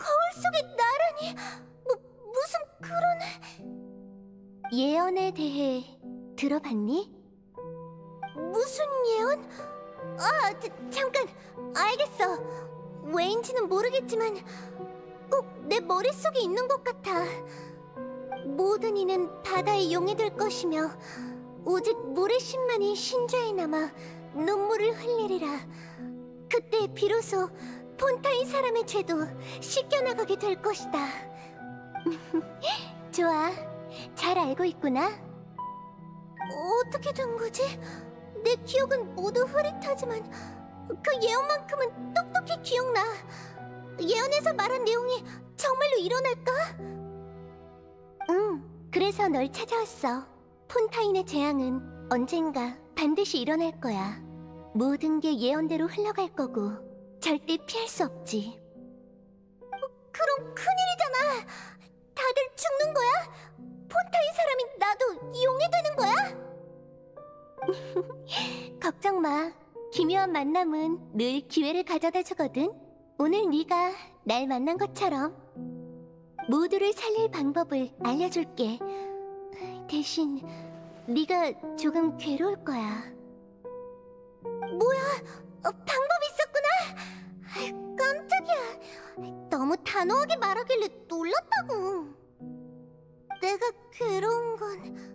거울 속의 나라니? 무슨 그런... 예언에 대해 들어봤니? 무슨 예언? 잠깐, 알겠어. 왜인지는 모르겠지만 꼭 내 머릿속에 있는 것 같아. 모든 이는 바다의 용이 될 것이며 오직 물의 신만이 신좌에 남아 눈물을 흘리리라. 그때 비로소 폰타인 사람의 죄도 씻겨나가게 될 것이다. 좋아, 잘 알고 있구나. 어떻게 된 거지? 내 기억은 모두 흐릿하지만 그 예언만큼은 똑똑히 기억나. 예언에서 말한 내용이 정말로 일어날까? 그래서 널 찾아왔어. 폰타인의 재앙은 언젠가 반드시 일어날 거야. 모든 게 예언대로 흘러갈 거고 절대 피할 수 없지. 그럼 큰일이잖아. 다들 죽는 거야? 폰타인 사람이 나도 용이 되는 거야? 걱정 마. 기묘한 만남은 늘 기회를 가져다 주거든. 오늘 네가 날 만난 것처럼 모두를 살릴 방법을 알려줄게. 대신 네가 조금 괴로울 거야. 뭐야? 방법이 있었구나. 깜짝이야. 너무 단호하게 말하길래 놀랐다고. 내가 괴로운 건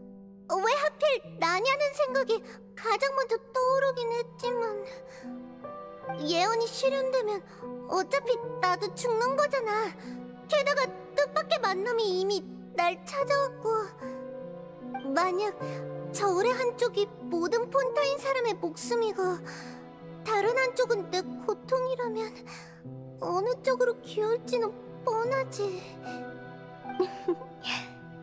왜 하필 나냐는 생각이 가장 먼저 떠오르긴 했지만, 예언이 실현되면 어차피 나도 죽는 거잖아. 게다가 뜻밖의 만남이 이미 날 찾아왔고, 만약 저울의 한쪽이 모든 폰타인 사람의 목숨이고 다른 한쪽은 내 고통이라면 어느 쪽으로 기울지는 뻔하지.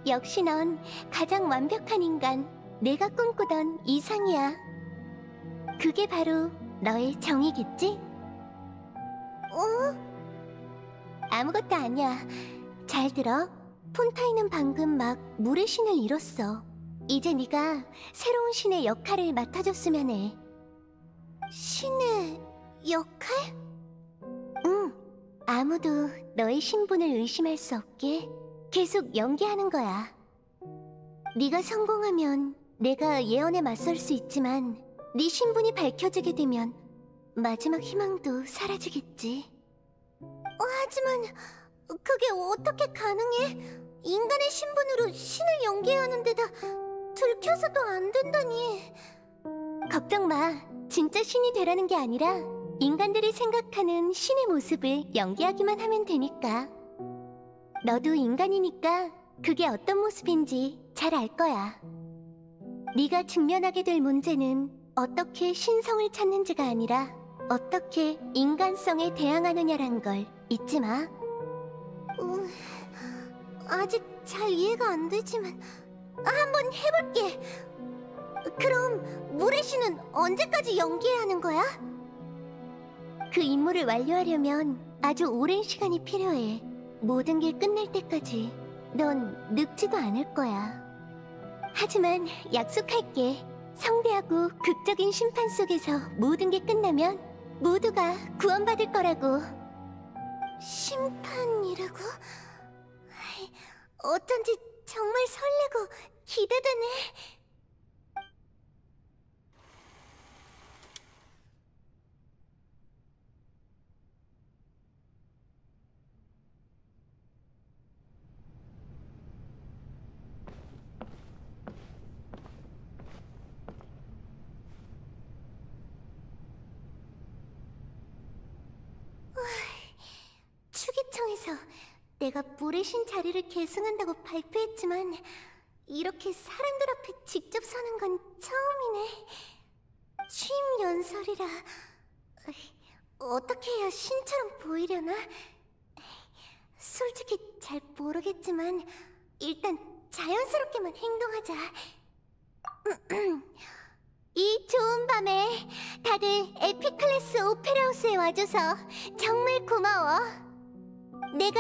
역시 넌 가장 완벽한 인간, 내가 꿈꾸던 이상이야. 그게 바로 너의 정의겠지? 아무것도 아니야. 잘 들어. 폰타인은 방금 막 물의 신을 잃었어. 이제 네가 새로운 신의 역할을 맡아줬으면 해. 신의 역할? 응. 아무도 너의 신분을 의심할 수 없게 계속 연기하는 거야. 네가 성공하면 내가 예언에 맞설 수 있지만 네 신분이 밝혀지게 되면 마지막 희망도 사라지겠지. 하지만 그게 어떻게 가능해? 인간의 신분으로 신을 연기해야 하는 데다 들켜서도 안 된다니. 걱정 마. 진짜 신이 되라는 게 아니라 인간들이 생각하는 신의 모습을 연기하기만 하면 되니까. 너도 인간이니까 그게 어떤 모습인지 잘 알 거야. 네가 직면하게 될 문제는 어떻게 신성을 찾는지가 아니라 어떻게 인간성에 대항하느냐란 걸 잊지 마. 아직 잘 이해가 안 되지만 한번 해볼게. 그럼 물의 신은 언제까지 연기해야 하는 거야? 그 임무를 완료하려면 아주 오랜 시간이 필요해. 모든 게 끝날 때까지 넌 늙지도 않을 거야. 하지만 약속할게. 성대하고 극적인 심판 속에서 모든 게 끝나면 모두가 구원받을 거라고. 심판이라고? 어쩐지 정말 설레고 기대되네. 추기청에서 내가 물의 신 자리를 계승한다고 발표했지만 이렇게 사람들 앞에 직접 서는 건 처음이네. 취임 연설이라 어떻게 해야 신처럼 보이려나? 솔직히 잘 모르겠지만 일단 자연스럽게만 행동하자. 이 좋은 밤에 다들 에픽클래스 오페라하우스에 와줘서 정말 고마워. 내가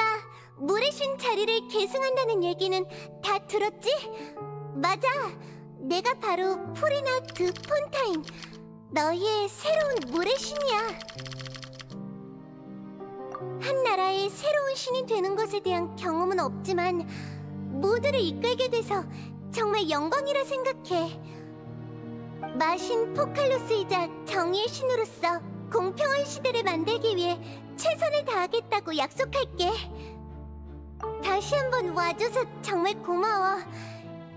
물의 신 자리를 계승한다는 얘기는 다 들었지? 맞아, 내가 바로 프리나 드 폰타인, 너희의 새로운 물의 신이야. 한 나라의 새로운 신이 되는 것에 대한 경험은 없지만 모두를 이끌게 돼서 정말 영광이라 생각해. 마신 포칼로스이자 정의의 신으로서 공평한 시대를 만들기 위해 최선을 다하겠다고 약속할게. 다시 한번 와줘서 정말 고마워.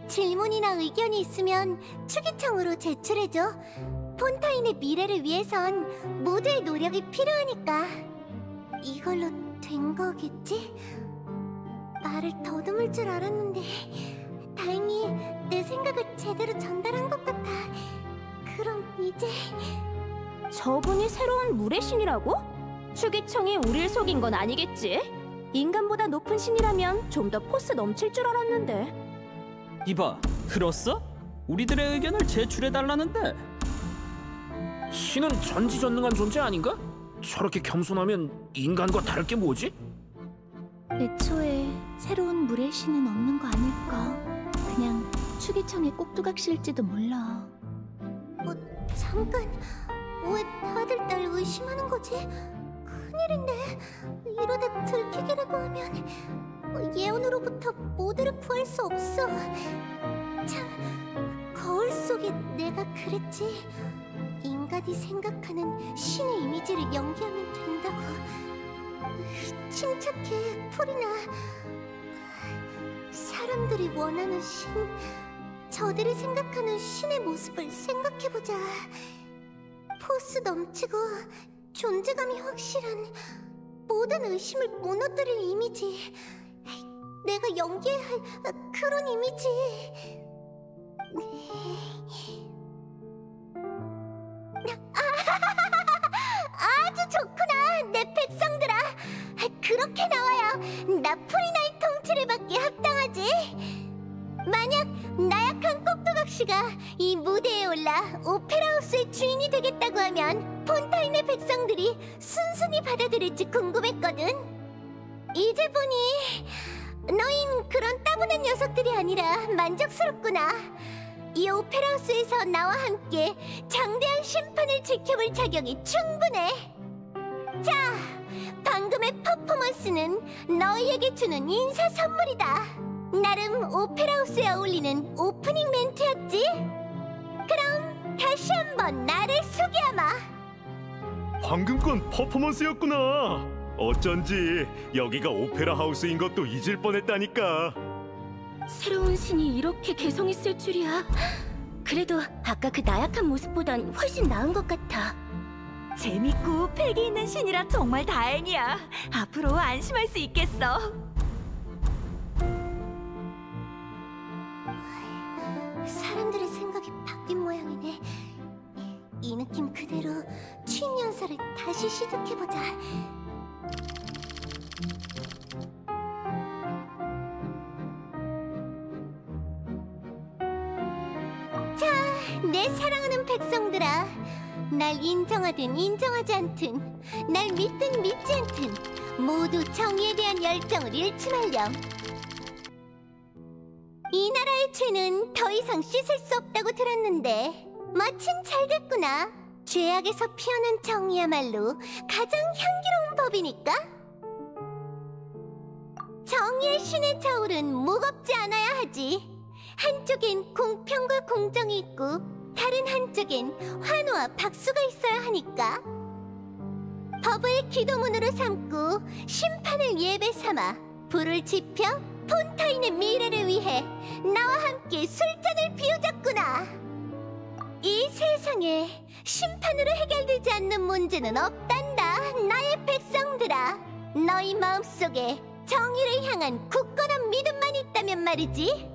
질문이나 의견이 있으면 추기청으로 제출해줘. 폰타인의 미래를 위해선 모두의 노력이 필요하니까. 이걸로 된 거겠지? 말을 더듬을 줄 알았는데 다행히 내 생각을 제대로 전달한 것 같아. 그럼 이제... 저분이 새로운 물의 신이라고? 추기청이 우릴 속인 건 아니겠지? 인간보다 높은 신이라면 좀 더 포스 넘칠 줄 알았는데. 이봐, 들었어? 우리들의 의견을 제출해달라는데. 신은 전지전능한 존재 아닌가? 저렇게 겸손하면 인간과 다를 게 뭐지? 애초에 새로운 물의 신은 없는 거 아닐까? 그냥 추기청의 꼭두각시일지도 몰라. 잠깐, 왜 다들 날 의심하는 거지? 큰일인데, 이러다 들키기라고 하면 예언으로부터 모두를 구할 수 없어. 참, 거울 속에 내가 그랬지. 인간이 생각하는 신의 이미지를 연기하면 된다고. 침착해, 프리나. 사람들이 원하는 신, 저들이 생각하는 신의 모습을 생각해보자. 포스 넘치고 존재감이 확실한, 모든 의심을 무너뜨릴 이미지. 내가 연기해야 할 그런 이미지. 아주 좋구나, 내 백성들아. 그렇게 나와야 나 프리나의 통치를 받기에 합당하지. 만약 나약한 꼭두각시가 이 무대에 올라 오페라하우스의 주인이 되겠다고 하면 폰타인의 백성들이 순순히 받아들일지 궁금했거든. 이제 보니 너흰 그런 따분한 녀석들이 아니라 만족스럽구나. 이 오페라하우스에서 나와 함께 장대한 심판을 지켜볼 자격이 충분해. 자, 방금의 퍼포먼스는 너희에게 주는 인사 선물이다. 나름 오페라하우스에 어울리는 오프닝 멘트였지? 그럼 다시 한번 나를 소개하마. 방금 건 퍼포먼스였구나. 어쩐지 여기가 오페라 하우스인 것도 잊을 뻔했다니까. 새로운 신이 이렇게 개성 있을 줄이야. 그래도 아까 그 나약한 모습보단 훨씬 나은 것 같아. 재밌고 패기 있는 신이라 정말 다행이야. 앞으로 안심할 수 있겠어. 사람들의 생각이 이 느낌 그대로 취임 연설을 다시 시작해보자. 자, 내 사랑하는 백성들아, 날 인정하든 인정하지 않든, 날 믿든 믿지 않든 모두 정의에 대한 열정을 잃지 말렴. 이 나라의 죄는 더 이상 씻을 수 없다고 들었는데 마침 잘 됐구나. 죄악에서 피어난 정의야말로 가장 향기로운 법이니까. 정의의 신의 저울은 무겁지 않아야 하지. 한쪽엔 공평과 공정이 있고 다른 한쪽엔 환호와 박수가 있어야 하니까. 법을 기도문으로 삼고 심판을 예배 삼아 불을 지펴 폰타인의 미래를 위해 나와 함께 술잔을 비우자꾸나. 이 세상에 심판으로 해결되지 않는 문제는 없단다. 나의 백성들아, 너희 마음속에 정의를 향한 굳건한 믿음만 있다면 말이지.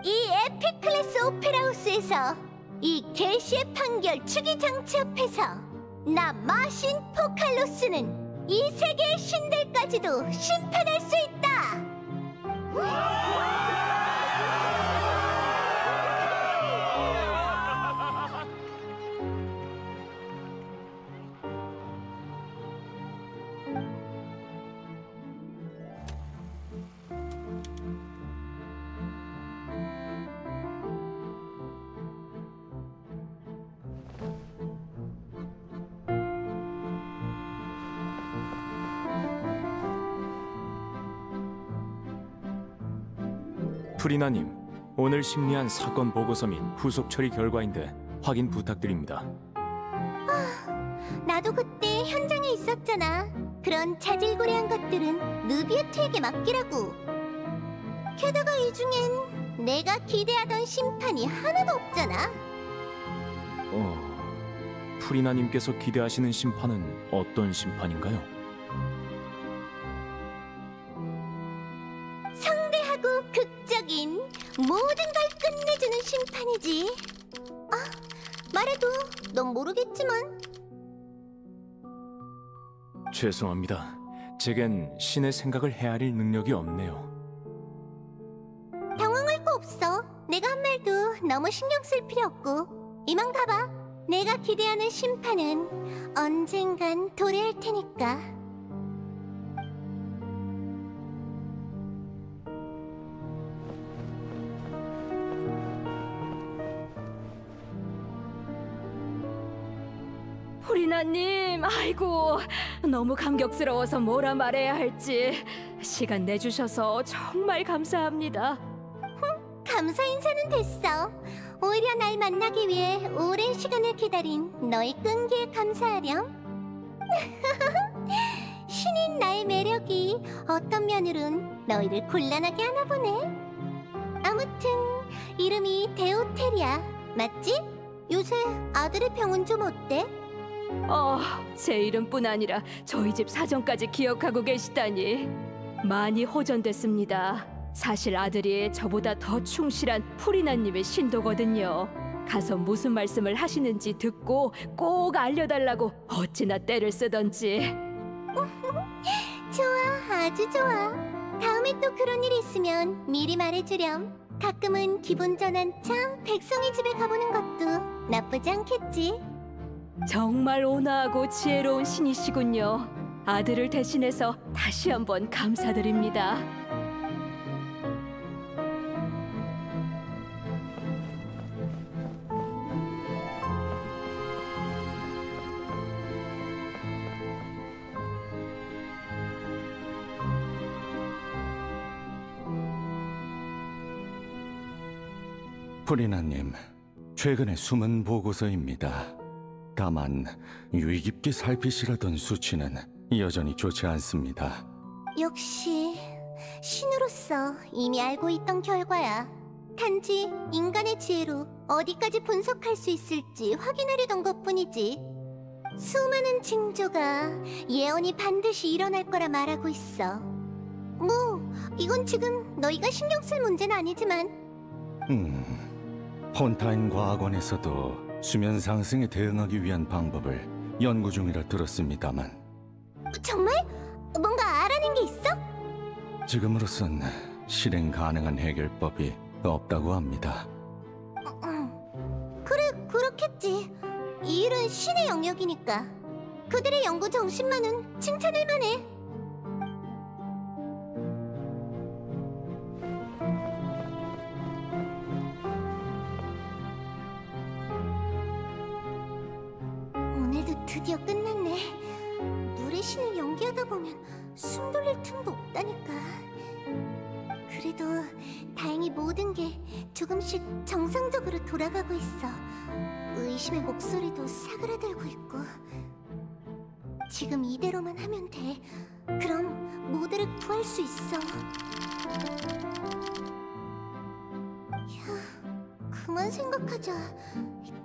이 에픽 클래스 오페라 하우스에서 이 계시의 판결 추기 장치 앞에서 나 마신 포칼로스는 이 세계의 신들까지도 심판할 수 있다. 프리나님, 오늘 심리한 사건 보고서 및 후속 처리 결과인데 확인 부탁드립니다. 나도 그때 현장에 있었잖아. 그런 자질구레한 것들은 누비우트에게 맡기라고. 게다가 이 중엔 내가 기대하던 심판이 하나도 없잖아. 프리나님께서 기대하시는 심판은 어떤 심판인가요? 성대하고 극적인 모든 걸 끝내주는 심판이지. 말해도 넌 모르겠지만. 죄송합니다. 제겐 신의 생각을 헤아릴 능력이 없네요. 당황할 거 없어. 내가 한 말도 너무 신경 쓸 필요 없고. 이만 가봐. 내가 기대하는 심판은 언젠간 도래할 테니까. 프리나님, 아이고, 너무 감격스러워서 뭐라 말해야 할지. 시간 내주셔서 정말 감사합니다. 감사 인사는 됐어. 오히려 날 만나기 위해 오랜 시간을 기다린 너의 끈기에 감사하렴. 신인 나의 매력이 어떤 면으론 너희를 곤란하게 하나 보네. 아무튼 이름이 데오텔이야. 맞지? 요새 아들의 병은 좀 어때? 제 이름뿐 아니라 저희 집 사정까지 기억하고 계시다니 많이 호전됐습니다. 사실 아들이 저보다 더 충실한 프리나님의 신도거든요. 가서 무슨 말씀을 하시는지 듣고 꼭 알려달라고 어찌나 떼를 쓰던지. 좋아, 아주 좋아. 다음에 또 그런 일이 있으면 미리 말해주렴. 가끔은 기분 전환차 백성의 집에 가보는 것도 나쁘지 않겠지. 정말 온화하고 지혜로운 신이시군요. 아들을 대신해서 다시 한번 감사드립니다. 프리나님, 최근에 숨은 보고서입니다. 다만 유의 깊게 살피시라던 수치는 여전히 좋지 않습니다. 역시 신으로서 이미 알고 있던 결과야. 단지 인간의 지혜로 어디까지 분석할 수 있을지 확인하려던 것뿐이지. 수많은 징조가 예언이 반드시 일어날 거라 말하고 있어. 뭐 이건 지금 너희가 신경 쓸 문제는 아니지만. 폰타인 과학원에서도 수면 상승에 대응하기 위한 방법을 연구 중이라 들었습니다만 정말? 뭔가 알아낸 게 있어? 지금으로선 실행 가능한 해결법이 없다고 합니다. 그래, 그렇겠지. 이 일은 신의 영역이니까. 그들의 연구 정신만은 칭찬할 만해. 오늘도 드디어 끝났네. 물의 신을 연기하다 보면 숨 돌릴 틈도 없다니까. 그래도 다행히 모든 게 조금씩 정상적으로 돌아가고 있어. 의심의 목소리도 사그라들고 있고. 지금 이대로만 하면 돼. 그럼 모두를 구할 수 있어. 야, 그만 생각하자.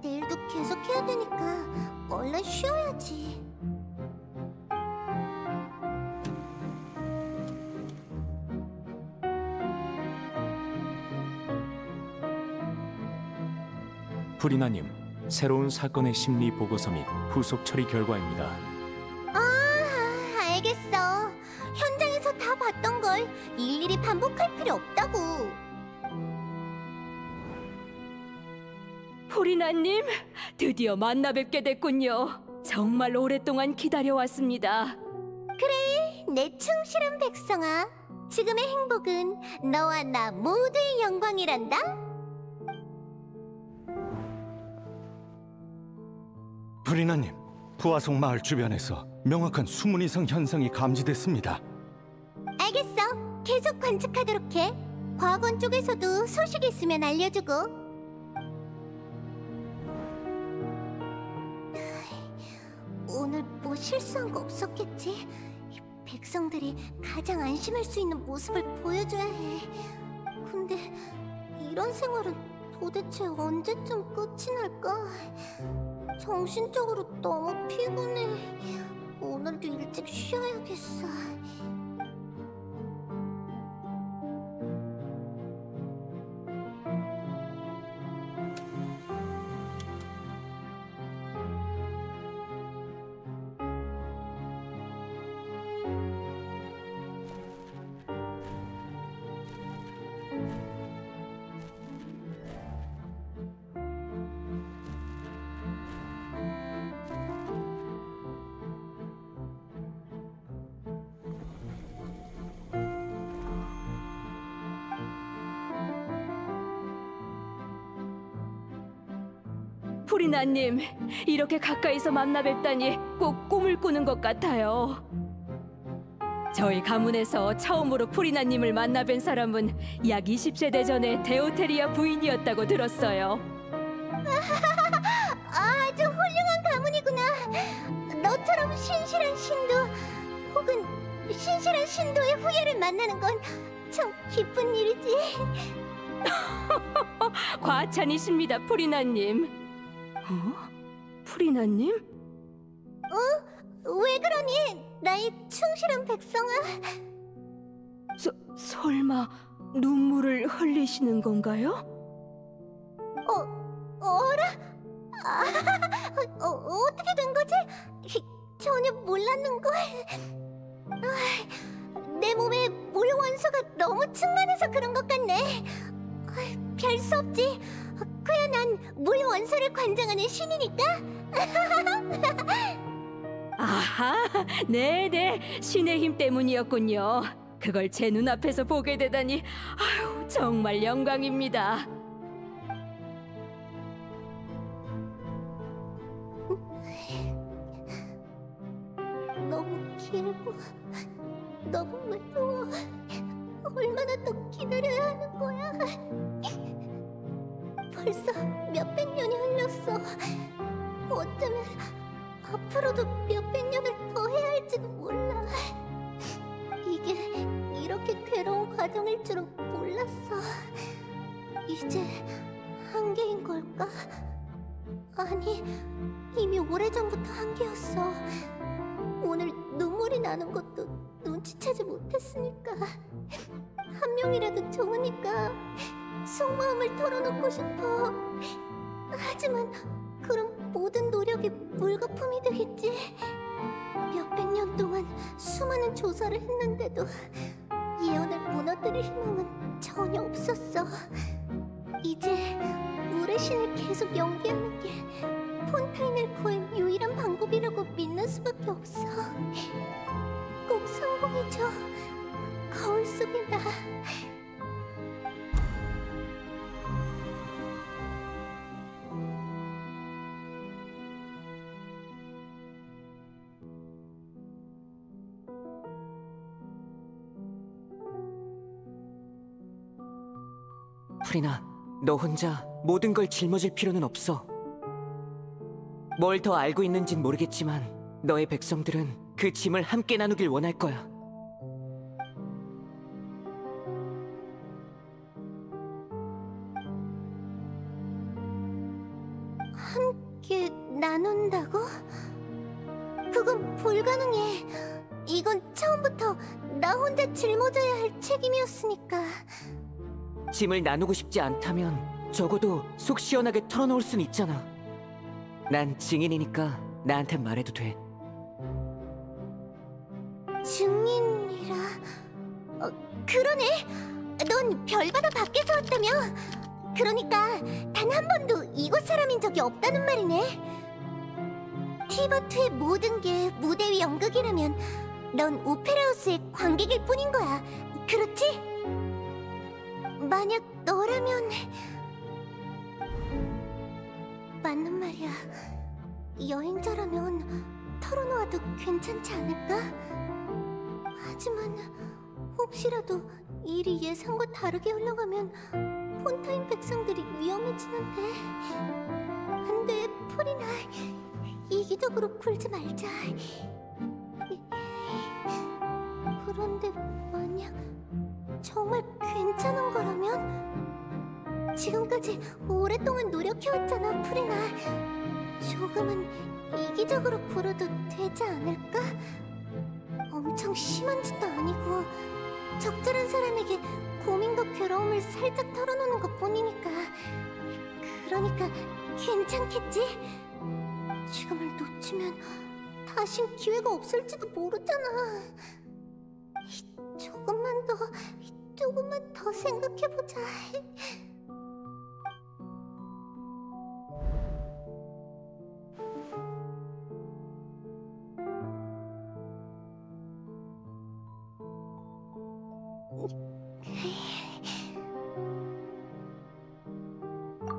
내일도 계속 해야 되니까 얼른 쉬어야지. 프리나님, 새로운 사건의 심리 보고서 및 후속 처리 결과입니다. 아, 알겠어. 현장에서 다 봤던 걸 일일이 반복할 필요 없다고. 프리나님, 드디어 만나 뵙게 됐군요. 정말 오랫동안 기다려왔습니다. 그래, 내 충실한 백성아. 지금의 행복은 너와 나 모두의 영광이란다. 프리나님, 부하송 마을 주변에서 명확한 수문 이상 현상이 감지됐습니다. 알겠어. 계속 관측하도록 해. 과학원 쪽에서도 소식이 있으면 알려주고. 오늘 뭐 실수한 거 없었겠지? 백성들이 가장 안심할 수 있는 모습을 보여줘야 해. 근데 이런 생활은 도대체 언제쯤 끝이 날까? 정신적으로 너무 피곤해. 오늘도 일찍 쉬어야겠어. 프리나님, 이렇게 가까이서 만나 뵙다니 꼭 꿈을 꾸는 것 같아요. 저희 가문에서 처음으로 프리나님을 만나 뵌 사람은 약 20세대 전에 데오테리아 부인이었다고 들었어요. 아주 훌륭한 가문이구나. 너처럼 신실한 신도 혹은 신실한 신도의 후예를 만나는 건 참 기쁜 일이지. 과찬이십니다, 프리나님. 프리나님? 왜 그러니? 나의 충실한 백성아. 설마 눈물을 흘리시는 건가요? 어라? 어떻게 된 거지? 전혀 몰랐는걸. 내 몸에 물 원소가 너무 충만해서 그런 것 같네. 별 수 없지. 그야 난 물 원소를 관장하는 신이니까. 아하, 네네, 신의 힘 때문이었군요. 그걸 제 눈앞에서 보게 되다니, 아유, 정말 영광입니다. 너무 길고 너무 외로워. 얼마나 더 기다려야 하는 거야? 벌써 몇백 년이 흘렀어. 어쩌면 앞으로도 몇백 년을 더 해야 할지도 몰라. 이게 이렇게 괴로운 과정일 줄은 몰랐어. 이제 한계인 걸까? 아니, 이미 오래전부터 한계였어. 오늘 눈물이 나는 것도 눈치채지 못했으니까. 한 명이라도 좋으니까 속마음을 털어놓고 싶어. 하지만 그럼 모든 노력이 물거품이 되겠지. 몇백 년 동안 수많은 조사를 했는데도 예언을 무너뜨릴 희망은 전혀 없었어. 이제 물의 신을 계속 연기하는 게 폰타인을 구할 유일한 방법이라고 믿는 수밖에 없어. 꼭 성공해줘, 거울 속의 나. 프리나, 너 혼자 모든 걸 짊어질 필요는 없어. 뭘 더 알고 있는진 모르겠지만 너의 백성들은 그 짐을 함께 나누길 원할 거야. 함께 나눈다고? 그건 불가능해. 이건 처음부터 나 혼자 짊어져야 할 책임이었으니까. 짐을 나누고 싶지 않다면 적어도 속 시원하게 털어놓을 순 있잖아. 난 증인이니까 나한텐 말해도 돼. 증인이라... 그러네! 넌 별바다 밖에서 왔다며? 그러니까 단 한 번도 이곳 사람인 적이 없다는 말이네. 티버트의 모든 게 무대 위 연극이라면 넌 오페라하우스의 관객일 뿐인 거야. 그렇지? 만약 너라면... 맞는 말이야. 여행자라면 털어놓아도 괜찮지 않을까? 하지만 혹시라도 일이 예상과 다르게 흘러가면 폰타인 백성들이 위험해지는데. 안 돼, 프리나. 이기적으로 굴지 말자. 그런데 만약 정말 괜찮은 거라면? 지금까지 오랫동안 노력해왔잖아, 프리나. 조금은 이기적으로 굴어도 되지 않을까? 엄청 심한 짓도 아니고 적절한 사람에게 고민과 괴로움을 살짝 털어놓는 것뿐이니까. 그러니까 괜찮겠지? 지금을 놓치면 다신 기회가 없을지도 모르잖아. 조금만 더 생각해보자.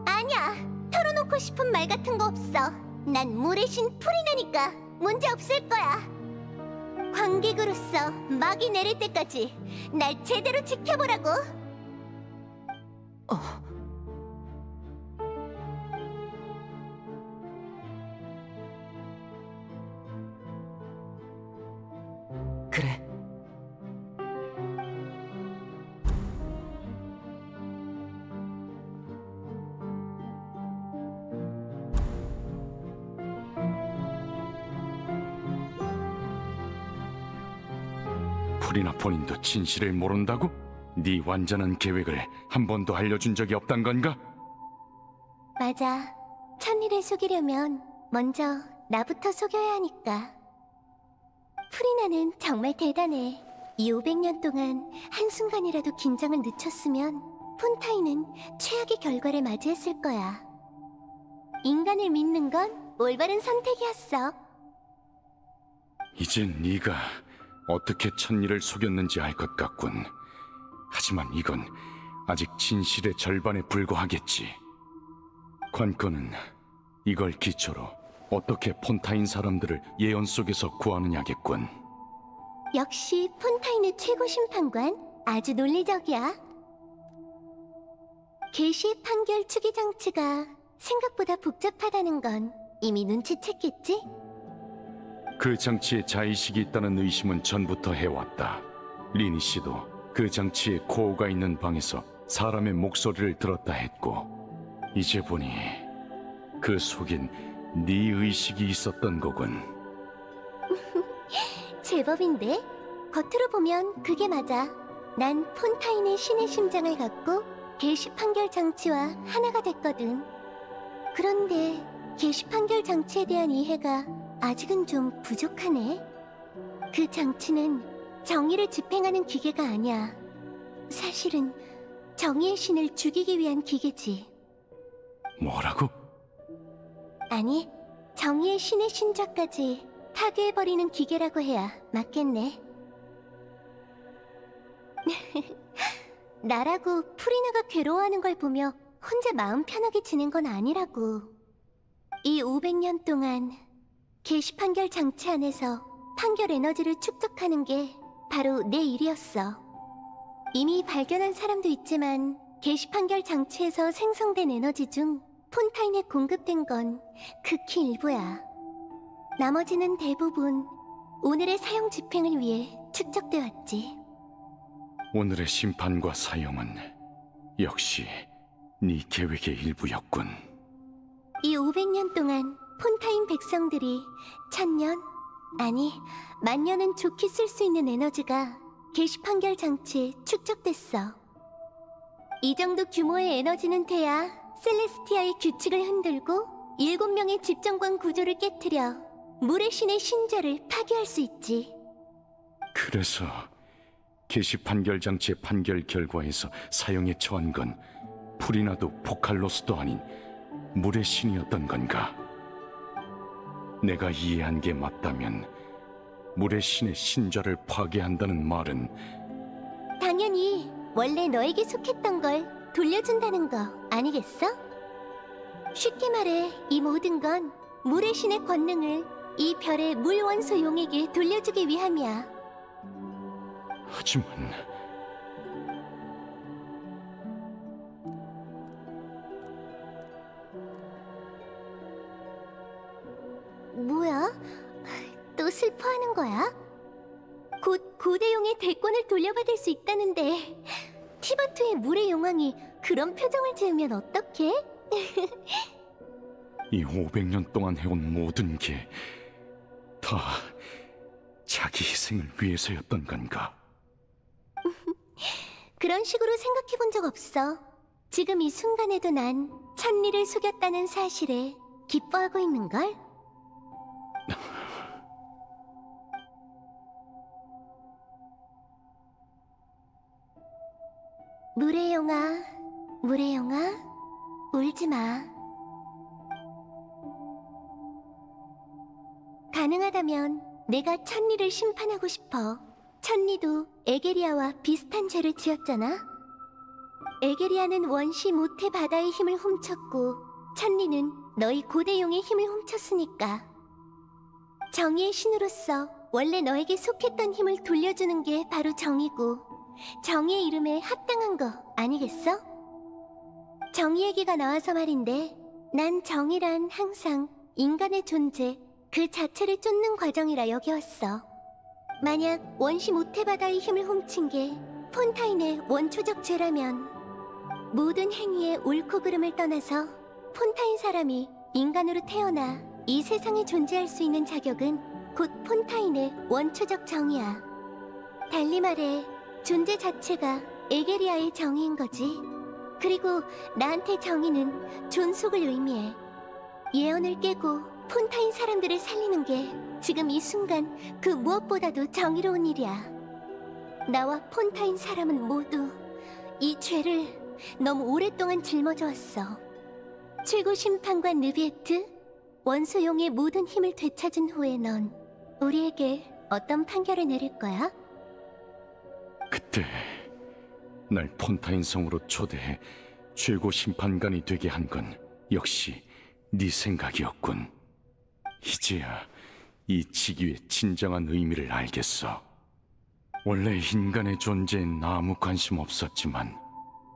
아니야, 털어놓고 싶은 말 같은 거 없어. 난 물의 신 프리나니까 문제 없을 거야. 관객으로서 막이 내릴 때까지 날 제대로 지켜보라고. 그래. 프리나 본인도 진실을 모른다고? 네 완전한 계획을 한 번도 알려준 적이 없단 건가? 맞아. 천리를 속이려면 먼저 나부터 속여야 하니까. 프리나는 정말 대단해. 이 500년 동안 한순간이라도 긴장을 늦췄으면 폰타인은 최악의 결과를 맞이했을 거야. 인간을 믿는 건 올바른 선택이었어. 이제 네가 어떻게 천리를 속였는지 알 것 같군. 하지만 이건 아직 진실의 절반에 불과하겠지. 관건은 이걸 기초로 어떻게 폰타인 사람들을 예언 속에서 구하느냐겠군. 역시 폰타인의 최고 심판관, 아주 논리적이야. 계시 판결 추기 장치가 생각보다 복잡하다는 건 이미 눈치챘겠지? 그 장치에 자의식이 있다는 의심은 전부터 해왔다. 리니 씨도 그 장치에 코어가 있는 방에서 사람의 목소리를 들었다 했고, 이제 보니 그 속엔 네 의식이 있었던 거군. 제법인데? 겉으로 보면 그게 맞아. 난 폰타인의 신의 심장을 갖고 계시 판결 장치와 하나가 됐거든. 그런데 게시 판결 장치에 대한 이해가 아직은 좀 부족하네. 그 장치는 정의를 집행하는 기계가 아니야. 사실은 정의의 신을 죽이기 위한 기계지. 뭐라고? 아니, 정의의 신의 신좌까지 파괴해버리는 기계라고 해야 맞겠네. 나라고 프리나가 괴로워하는 걸 보며 혼자 마음 편하게 지낸 건 아니라고. 이 500년 동안 게시 판결 장치 안에서 판결 에너지를 축적하는 게 바로 내 일이었어. 이미 발견한 사람도 있지만 게시 판결 장치에서 생성된 에너지 중 폰타인에 공급된 건 극히 일부야. 나머지는 대부분 오늘의 사용 집행을 위해 축적돼 왔지. 오늘의 심판과 사용은 역시 네 계획의 일부였군. 이 500년 동안 폰타인 백성들이 1000년, 아니 만년은 좋게 쓸 수 있는 에너지가 게시 판결 장치에 축적됐어. 이 정도 규모의 에너지는 돼야 셀레스티아의 규칙을 흔들고 7명의 집정관 구조를 깨트려 물의 신의 신좌를 파괴할 수 있지. 그래서 게시 판결 장치의 판결 결과에서 사용에 처한 건 프리나도 포칼로스도 아닌 물의 신이었던 건가? 내가 이해한 게 맞다면 물의 신의 신좌를 파괴한다는 말은 당연히 원래 너에게 속했던 걸 돌려준다는 거 아니겠어? 쉽게 말해 이 모든 건 물의 신의 권능을 이 별의 물 원소 용에게 돌려주기 위함이야. 하지만 뭐야? 또 슬퍼하는 거야? 곧 고대용의 대권을 돌려받을 수 있다는데 티바투의 물의 용왕이 그런 표정을 지으면 어떡해? 이 500년 동안 해온 모든 게 다 자기 희생을 위해서였던 건가? 그런 식으로 생각해 본 적 없어. 지금 이 순간에도 난 찬리를 속였다는 사실에 기뻐하고 있는걸? 물의 용아, 물의 용아, 울지 마. 가능하다면 내가 천리를 심판하고 싶어. 천리도 에게리아와 비슷한 죄를 지었잖아. 에게리아는 원시 모태 바다의 힘을 훔쳤고 천리는 너희 고대용의 힘을 훔쳤으니까. 정의의 신으로서 원래 너에게 속했던 힘을 돌려주는 게 바로 정의고 정의의 이름에 합당한 거 아니겠어? 정의 얘기가 나와서 말인데 난 정의란 항상 인간의 존재 그 자체를 쫓는 과정이라 여겨왔어. 만약 원시 모태바다의 힘을 훔친 게 폰타인의 원초적 죄라면 모든 행위의 옳고 그름을 떠나서 폰타인 사람이 인간으로 태어나 이 세상에 존재할 수 있는 자격은 곧 폰타인의 원초적 정의야. 달리 말해 존재 자체가 에게리아의 정의인 거지. 그리고 나한테 정의는 존속을 의미해. 예언을 깨고 폰타인 사람들을 살리는 게 지금 이 순간 그 무엇보다도 정의로운 일이야. 나와 폰타인 사람은 모두 이 죄를 너무 오랫동안 짊어져 왔어. 최고 심판관 느비에트, 원소용의 모든 힘을 되찾은 후에 넌 우리에게 어떤 판결을 내릴 거야? 그때 날 폰타인 성으로 초대해 최고 심판관이 되게 한 건 역시 네 생각이었군. 이제야 이 직위의 진정한 의미를 알겠어. 원래 인간의 존재엔 아무 관심 없었지만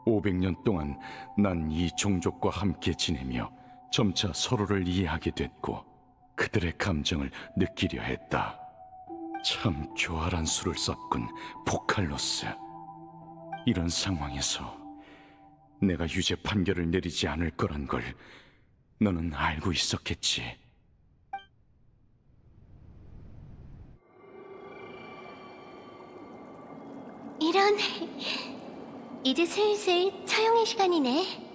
500년 동안 난 이 종족과 함께 지내며 점차 서로를 이해하게 됐고 그들의 감정을 느끼려 했다. 참 교활한 수를 썼군, 포칼로스. 이런 상황에서 내가 유죄 판결을 내리지 않을 거란 걸 너는 알고 있었겠지. 이런... 이제 슬슬 처형의 시간이네.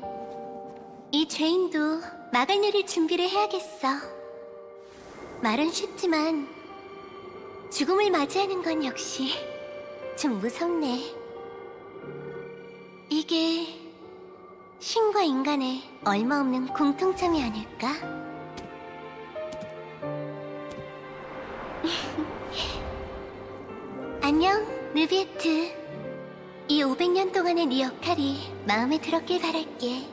이 죄인도 막을 내릴 준비를 해야겠어. 말은 쉽지만 죽음을 맞이하는 건 역시 좀 무섭네. 이게 신과 인간의 얼마 없는 공통점이 아닐까? 안녕, 느비에트. 이 500년 동안의 네 역할이 마음에 들었길 바랄게.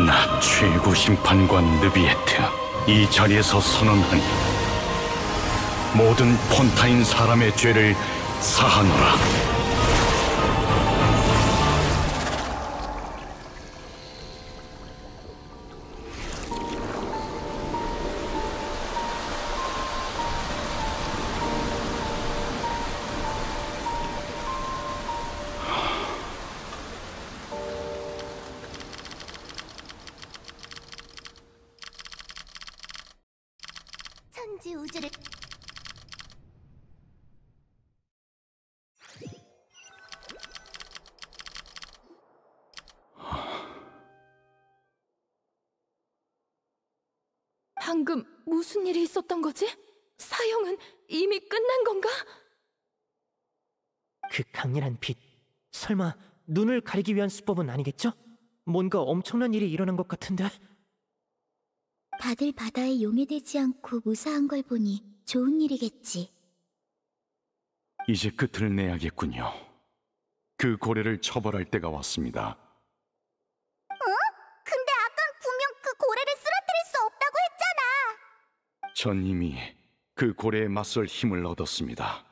나 최고 심판관 느비에트, 이 자리에서 선언하니 모든 폰타인 사람의 죄를 사하노라. 천지 우주를 방금 무슨 일이 있었던 거지? 사형은 이미 끝난 건가? 그 강렬한 빛, 설마 눈을 가리기 위한 수법은 아니겠죠? 뭔가 엄청난 일이 일어난 것 같은데. 다들 바다에 용해되지 않고 무사한 걸 보니 좋은 일이겠지. 이제 끝을 내야겠군요. 그 고래를 처벌할 때가 왔습니다. 어? 근데 아깐 분명 그 고래를 쓰러뜨릴 수 없다고 했잖아. 전 이미 그 고래에 맞설 힘을 얻었습니다.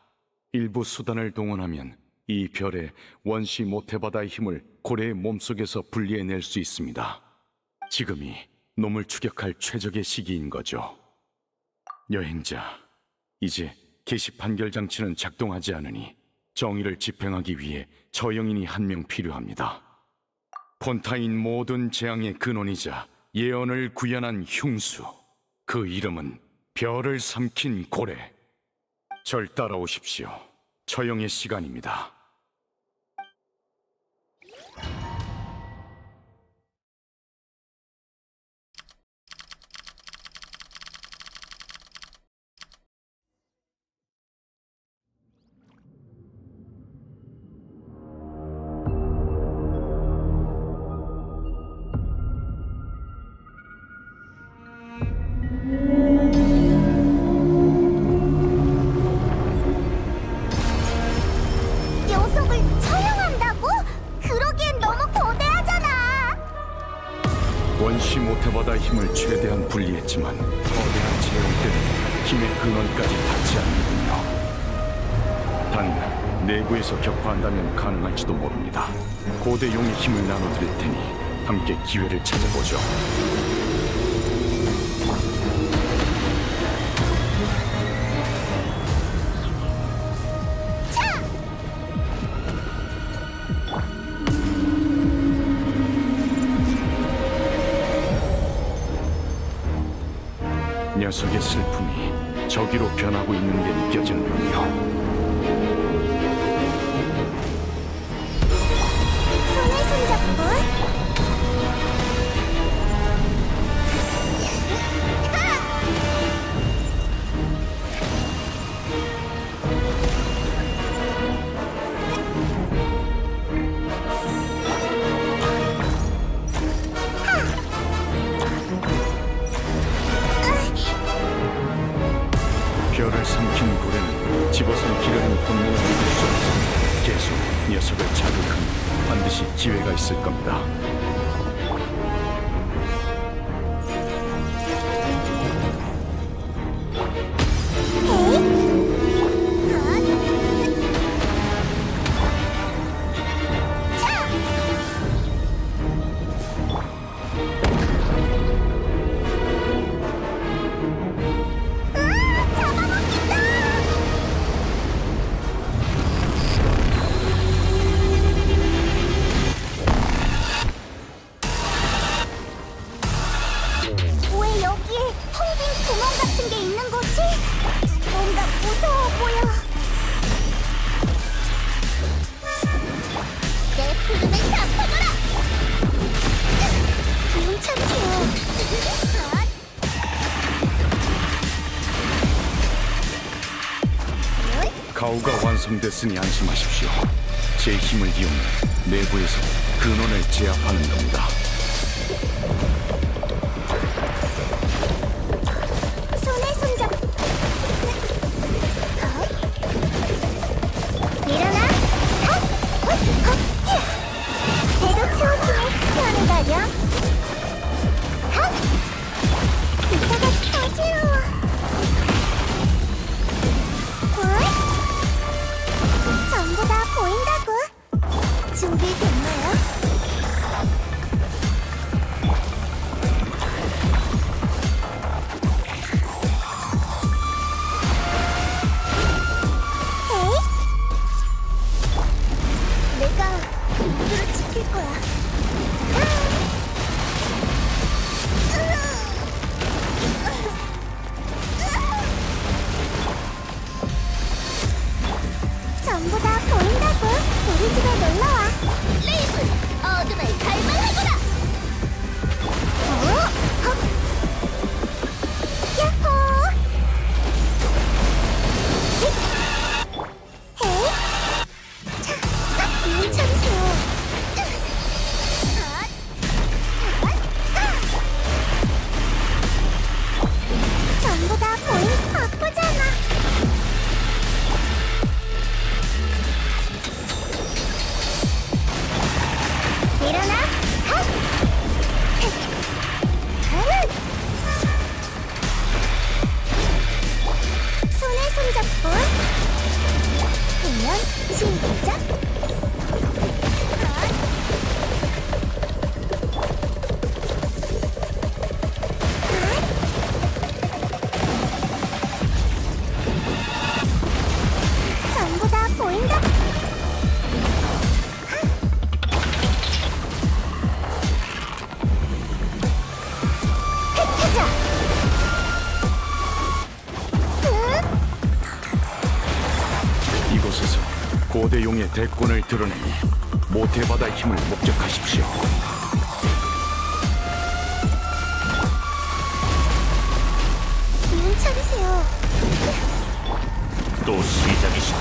일부 수단을 동원하면 이 별의 원시 모태바다의 힘을 고래의 몸속에서 분리해낼 수 있습니다. 지금이 놈을 추격할 최적의 시기인 거죠. 여행자, 이제 게시 판결 장치는 작동하지 않으니 정의를 집행하기 위해 저영인이 한 명 필요합니다. 폰타인 모든 재앙의 근원이자 예언을 구현한 흉수, 그 이름은 별을 삼킨 고래. 절 따라오십시오. 처형의 시간입니다. 녀석을 처형한다고? 그러기엔 너무 거대하잖아. 원시 모태바다의 힘을 최대한 분리했지만 거대한 재앙 때는 힘의 근원까지 닿지 않는군요. 단 내부에서 격파한다면 가능할지도 모릅니다. 고대 용의 힘을 나눠드릴 테니 함께 기회를 찾아보죠. 녀석의 슬픔이 저기로 변하고 있는 게 느껴지는군요. 손에 손잡고 별을 삼킨 불에는 집어삼키려는 본능을 믿을 수 없습니다. 계속 녀석을 자극하면 반드시 기회가 있을 겁니다. 왜 여기에 텅 빈 구멍 같은 게 있는 거지? 뭔가 무서워 보여. 내 푸름을 덮어보라! 기운 참세요. 가오가 완성됐으니 안심하십시오. 제 힘을 이용해 내부에서 근원을 제압하는 겁니다. 손에 손잡. 일어나. 배도 채웠으니 편을 가려. 이따가 어지러워. 전부 다 보인다고. 준비됐나요? 내가 공주를 지킬 거야. 전부 다 보인다고. 우리 집에 놀러와. 레이븐, 어둠을 갈망하거라. 야호! 기운 참으세요. 전부 다 보인 바쁘잖아. 일어나. 손에 손잡고 그러면 시작. 전부 다 보인다. 흩어져. 이곳에서 고대 용의 대권을 드러내니 모태바다의 힘을 목격하십시오. 기운 차리세요. 또 시작이시.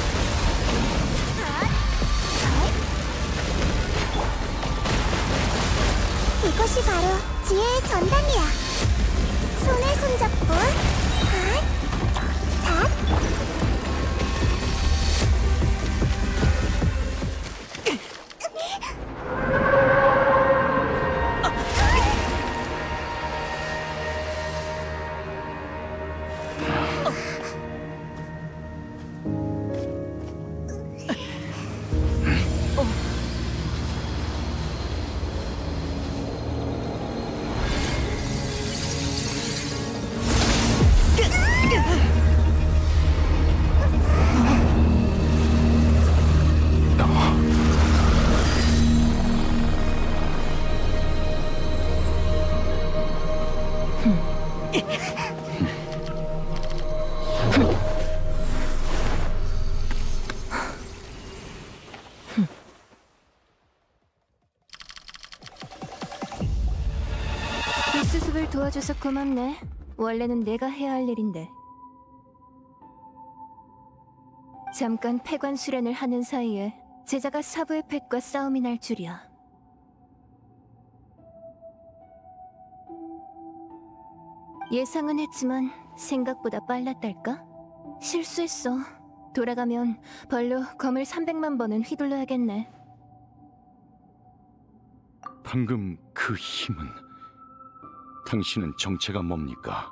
이것이 바로 지혜의 전당이야. 손에 손잡고 수습을 도와줘서 고맙네. 원래는 내가 해야 할 일인데. 잠깐 폐관 수련을 하는 사이에 제자가 사부의 펫과 싸움이 날 줄이야. 예상은 했지만 생각보다 빨랐달까? 실수했어. 돌아가면 벌로 검을 300만 번은 휘둘러야겠네. 방금 그 힘은... 당신은 정체가 뭡니까?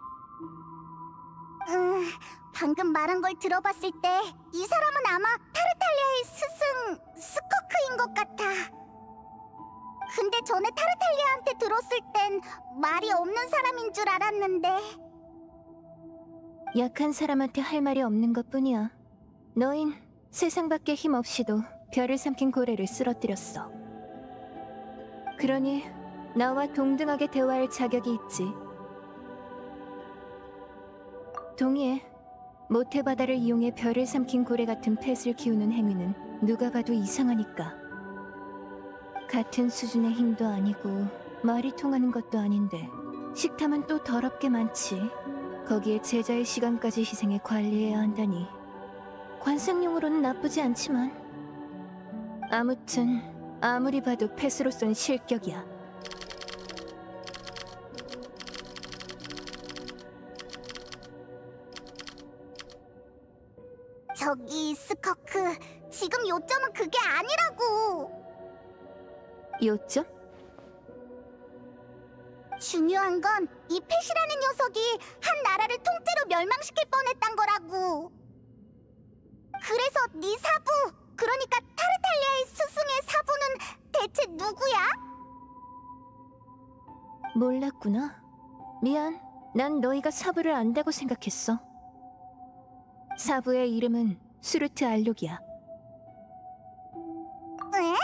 방금 말한 걸 들어봤을 때 이 사람은 아마 타르탈리아의 스승 스커크인 것 같아. 근데 전에 타르탈리아한테 들었을 땐 말이 없는 사람인 줄 알았는데. 약한 사람한테 할 말이 없는 것뿐이야. 너흰 세상 밖에 힘 없이도 별을 삼킨 고래를 쓰러뜨렸어. 그러니 나와 동등하게 대화할 자격이 있지. 동의해. 모태바다를 이용해 별을 삼킨 고래 같은 펫을 키우는 행위는 누가 봐도 이상하니까. 같은 수준의 힘도 아니고 말이 통하는 것도 아닌데 식탐은 또 더럽게 많지. 거기에 제자의 시간까지 희생해 관리해야 한다니. 관상용으로는 나쁘지 않지만 아무튼 아무리 봐도 펫으로선 실격이야. 저기 스커크, 지금 요점은 그게 아니라고. 요점? 중요한 건 이 펫이라는 녀석이 한 나라를 통째로 멸망시킬 뻔했단 거라고. 그래서 네 사부, 그러니까 타르탈리아의 스승의 사부는 대체 누구야? 몰랐구나. 미안. 난 너희가 사부를 안다고 생각했어. 사부의 이름은 수르트 알록이야. 에?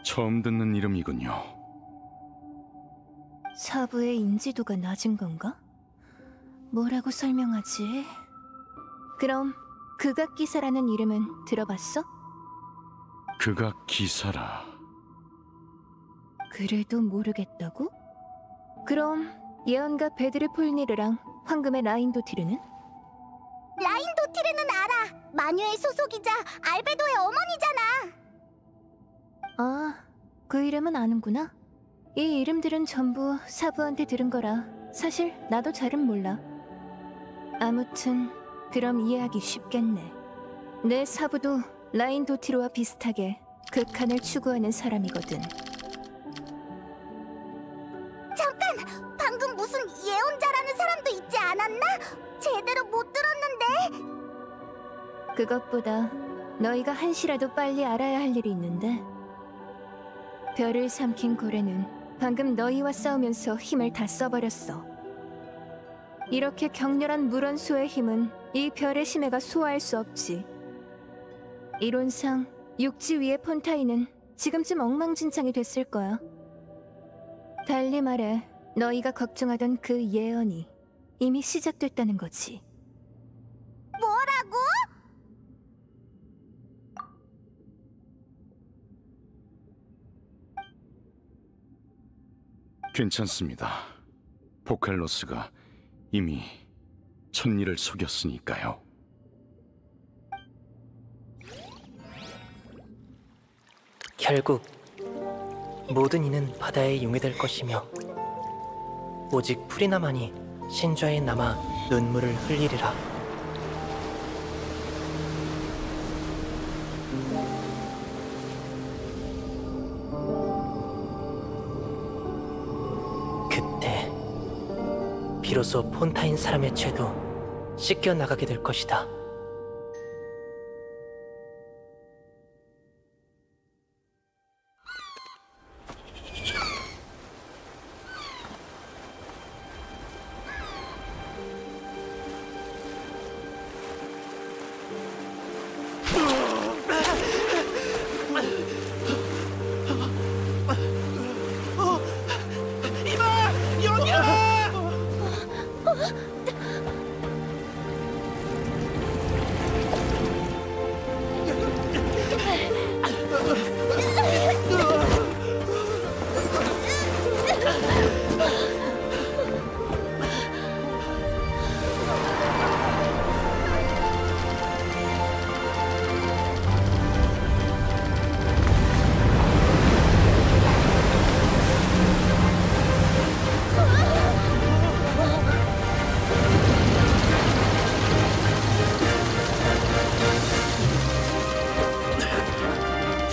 처음 듣는 이름이군요. 사부의 인지도가 낮은 건가? 뭐라고 설명하지? 그럼 극악기사라는 이름은 들어봤어? 극악기사라. 그래도 모르겠다고? 그럼 예언가 베드르 폴니르랑 황금의 라인도티르는? 라인도티르는 알아. 마녀의 소속이자 알베도의 어머니잖아. 아, 그 이름은 아는구나. 이 이름들은 전부 사부한테 들은 거라 사실 나도 잘은 몰라. 아무튼 그럼 이해하기 쉽겠네. 내 사부도 라인도티르와 비슷하게 극한을 추구하는 사람이거든. 잠깐! 방금 무슨 예언자라는 사람도 있지 않았나? 제대로 못 들었는데. 그것보다 너희가 한시라도 빨리 알아야 할 일이 있는데, 별을 삼킨 고래는 방금 너희와 싸우면서 힘을 다 써버렸어. 이렇게 격렬한 물원소의 힘은 이 별의 심해가 소화할 수 없지. 이론상 육지 위의 폰타인은 지금쯤 엉망진창이 됐을 거야. 달리 말해 너희가 걱정하던 그 예언이 이미 시작됐다는 거지. 뭐라고? 괜찮습니다. 포칼로스가 이미 천리를 속였으니까요. 결국 모든 이는 바다에 용해될 것이며 오직 프리나만이 신좌에 남아 눈물을 흘리리라. 그때 비로소 폰타인 사람의 죄도 씻겨 나가게 될 것이다.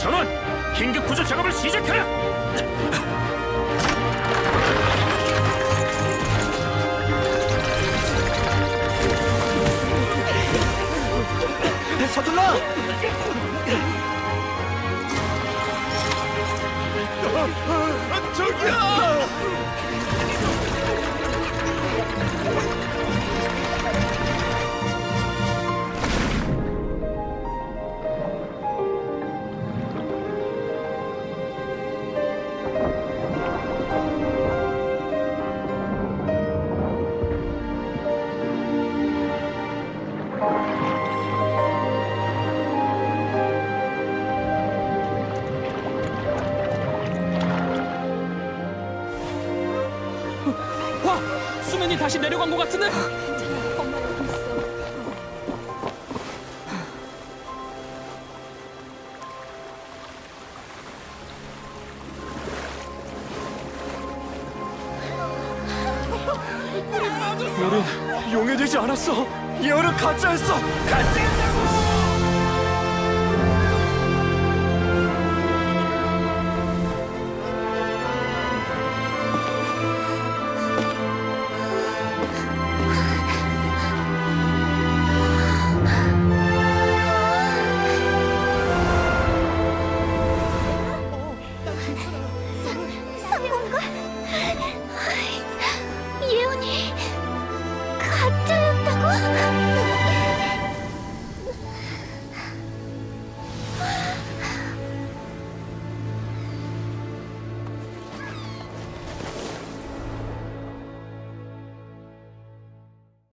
전원, 긴급 구조 작업을 시작하라. 서둘러! 저기야! 수면이 다시 내려간 것 같은데? 우린 용해되지 않았어. 예언은 가짜였어. 가짜였다고. 성공과 예언이 가짜였다고?